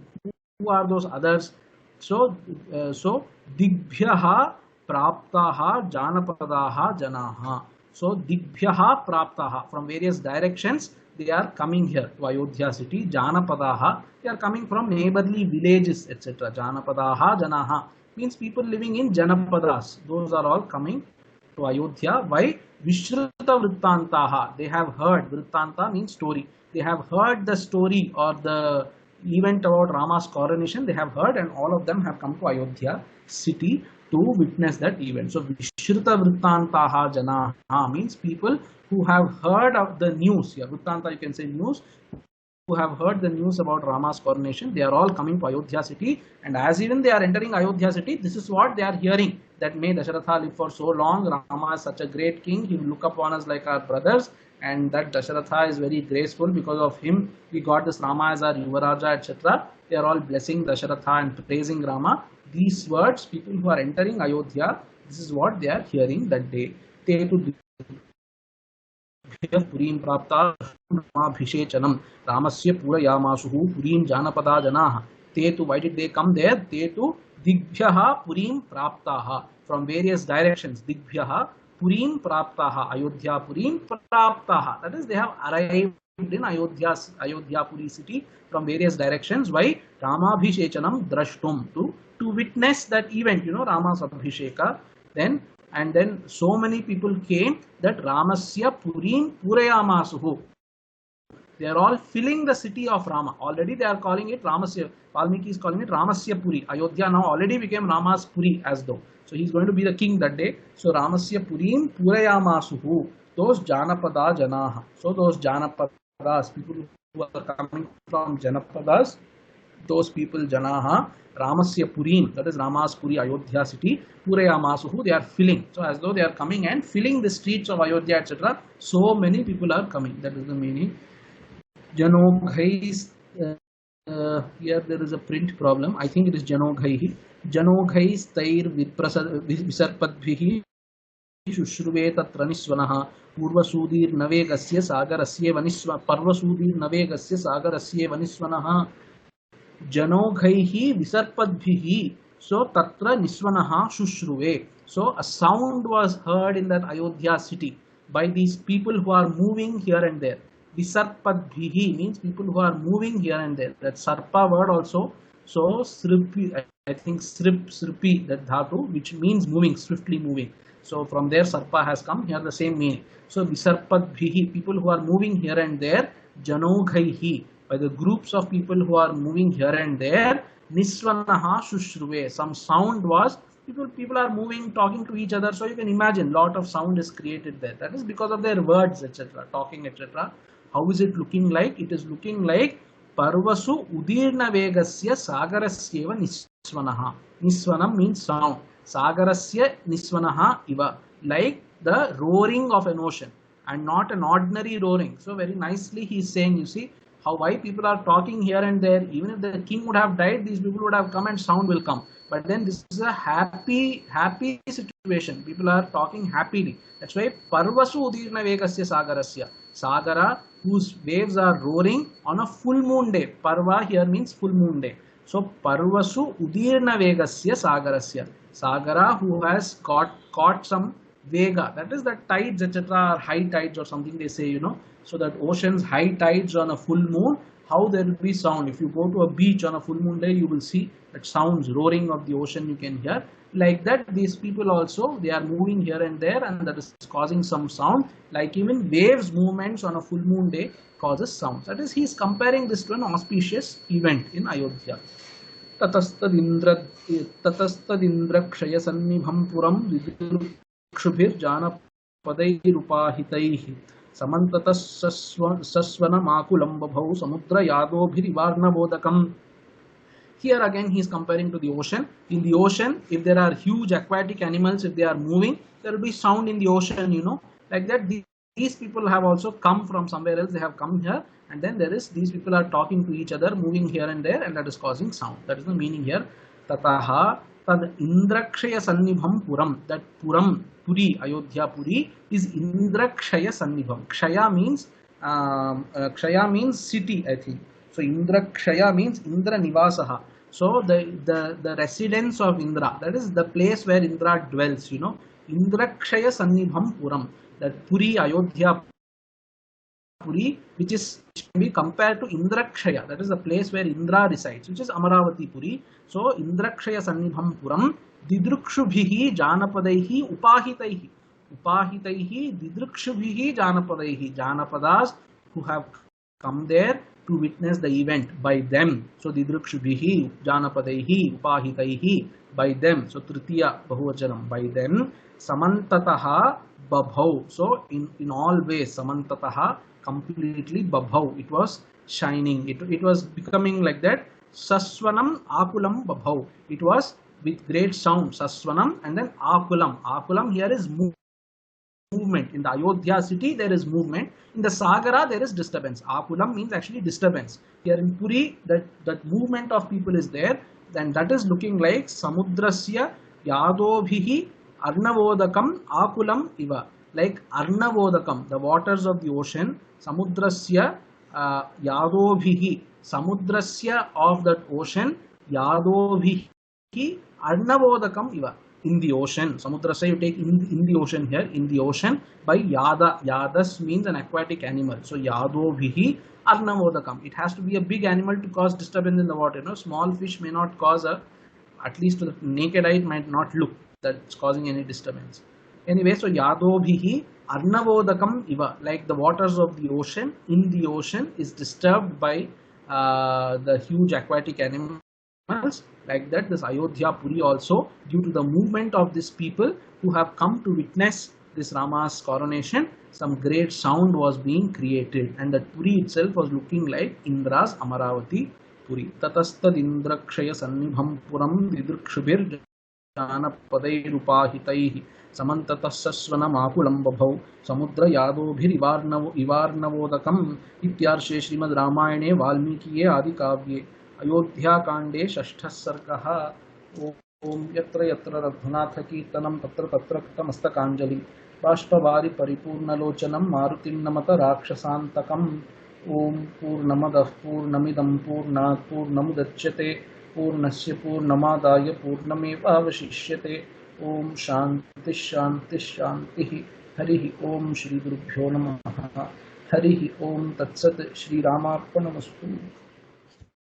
Who are those others? So digbhyaha praptaha janapadaha janaha. So digbhyaha praptaha, from various directions they are coming here to Ayodhya city. Janapadaha, they are coming from neighborly villages, etc. Janapadaha janaha means people living in Janapadas. Those are all coming to Ayodhya. Why? Vishruta vrittantaha, they have heard. Vrittanta means story. They have heard the story or the event about Rama's coronation. They have heard, and all of them have come to Ayodhya city to witness that event. So Vishruta vrittantaha janaha means people who have heard of the news. Yeah, Vrittanta you can say news. Who have heard the news about Rama's coronation, they are all coming to Ayodhya city, and as even they are entering Ayodhya city, this is what they are hearing, that may Dasharatha live for so long. Rama is such a great king, he will look upon us like our brothers, and that Dasharatha is very graceful. Because of him we got this Rama as our Yuvaraja, etc. They are all blessing Dasharatha and praising Rama. These words, people who are entering Ayodhya, this is what they are hearing that day. Te tu purim prapta Ramabhishechanam Ramasya purayamasuhu purim janapada janaha. Te tu, why did they come there? Te tu digbhyaha purim praptaha, from various directions. Digbhyaha purim praptaha, Ayodhya purim praptaha, that is they have arrived in Ayodhya Puri city from various directions. Why? Ramabhishechanam drashtum, to witness that event, Rama's Abhisheka. And then so many people came that Ramasya purim purayamasuhu, they are all filling the city of Rama. Already they are calling it Ramasya. Valmiki is calling it Ramasya Puri. Ayodhya now already became Rama's Puri, as though. So he is going to be the king that day. So Ramasya Purim Purayamasuhu. Those Janapada Janaha. So those Janapadas, people who are coming from Janapadas, those people Janaha, Ramasya Purim, that is Rama's Puri, Ayodhya city, Purayamasuhu, they are filling. So as though they are coming and filling the streets of Ayodhya, etc. So many people are coming. That is the meaning. Janoghais, here there is a print problem. I think it is Janoghaihi. Janoghais tair visarpadbhihi shushruve tatra nisvanaha purvasudir navegasya sagarasya vanisva parvasudir navegasya sagarasya vanisvanaha Janoghaihi visarpadbhihi. So tatra nisvanaha shushruve. So a sound was heard in that Ayodhya city by these people who are moving here and there. Visarpadbhihi means people who are moving here and there. That sarpa word also. So sripi, I think sripi, that dhatu, which means moving, swiftly moving. So from there sarpa has come, here the same meaning. So visarpadbhihi, people who are moving here and there. Janoghaihi, by the groups of people who are moving here and there. Nisvanaha shushruve, some sound was, people are moving, talking to each other. So you can imagine lot of sound is created there. That is because of their words, etc., talking, etc. How is it looking like? It is looking like Parvasu Udirna Vegasya Sagarasyeva Nisvanaha. Nisvanam means sound. Sagarasya Nisvanaha Iva. Like the roaring of an ocean, and not an ordinary roaring. So very nicely he is saying, you see, why people are talking here and there. Even if the king would have died, these people would have come and sound will come. But then this is a happy situation. People are talking happily. That's why Parvasu Udirna Vegasya Sagarasya. Sagara, whose waves are roaring on a full moon day. Parva here means full moon day. So Parvasu Udirna Vegasya Sagarasya. Sagara, who has caught some Vega, that is that tides, etc., are high tides or something they say, so that ocean's high tides on a full moon, how there will be sound. If you go to a beach on a full moon day, you will see that sounds, roaring of the ocean you can hear. Like that, these people also, they are moving here and there, and that is causing some sound. Like even waves movements on a full moon day causes sounds. That is, he is comparing this to an auspicious event in Ayodhya. ततस्तदिन्द्र ततस्तदिन्द्रक्षयसन्निभं पुरं दिदृक्षुभिर्जानपदैरुपाहितैः समन्ततः सस्वनमाकुलं बभौ समुद्रयादोभिरिवार्णवोदकम्. Here again he is comparing to the ocean. In the ocean, if there are huge aquatic animals, if they are moving, there will be sound in the ocean, like that. These people have also come from somewhere else, they have come here, and then these people are talking to each other, moving here and there, and that is causing sound. That is the meaning here. Tataha tad indrakshaya sannibham puram. That puram, Puri, Ayodhya Puri, is indrakshaya sannibham. Kshaya means city, I think. So Indrakshaya means Indra Nivasaha. So the residence of Indra, that is the place where Indra dwells, Indrakshaya Sannibham Puram. That Puri, Ayodhya Puri, which can be compared to Indrakshaya, that is the place where Indra resides, which is Amaravati Puri. So Indrakshaya Sannibham Puram, Didrukshubhihi Janapadaihi Upahitaihi. Upahitaihi Didrukshubhihi Janapadaihi. Janapadas who have come there to witness the event, by them. So Didrukshubhihi Janapadaihi Upahitaihi, by them. So Tritiya Bahuvachanam, by them. Samantataha Babhau. So in all ways, Samantataha, completely Babhau. It was shining. It was becoming like that. Saswanam Akulam Babhau. It was with great sound. Saswanam and then Akulam. Akulam here is movement. In the Ayodhya city, there is movement. In the Sagara, there is disturbance. Akulam means actually disturbance. Here in Puri, that movement of people is there. Then that is looking like Samudrasya Yadobhihi Arnavodakam Akulam Iva. Like Arnavodakam, the waters of the ocean. Samudrasya Yadobhihi. Samudrasya of that ocean. Yadobhihi Arnavodakam Iva. In the ocean. Samudrasya you take in the ocean here. In the ocean by Yada. Yadas means an aquatic animal. So Yadobhihi Arnavodakam. It has to be a big animal to cause disturbance in the water. Small fish may not cause at least to the naked eye, it might not look that's causing any disturbance. Anyway, so Yadobhihi Arnavodakam Iva. Like the waters of the ocean, in the ocean is disturbed by the huge aquatic animals. Like that, this Ayodhya Puri also, due to the movement of these people who have come to witness this Rama's coronation, some great sound was being created, and that Puri itself was looking like Indra's Amaravati Puri. Tatastad Indrakshaya Sannibham Puram Didrukshubhir Janapadairupahitai Samantatah Saswanam Akulam Babhau Samudra Yadobhir Ivarnavodakam Ityarshe Srimad Ramayane Valmikiye Adikavye Ayodhyakaande Shashtha Sarga. Om Yatra Yatra Raghunatha Kirtanam Tatra Tatra Kamastakanjali Bashpavari Paripurnalochanam Marutim Namata Rakshasantakam. Om Purnamadah Purnamidam Purnat Purnamudachyate Purnasya Purnamadaya Purnameva Avashishyate. Om Shanti Shanti Shanti. Harihi Om Shri Gurubhyo Namaha. Harihi Om Tatsat Shri Ramarpanamastu.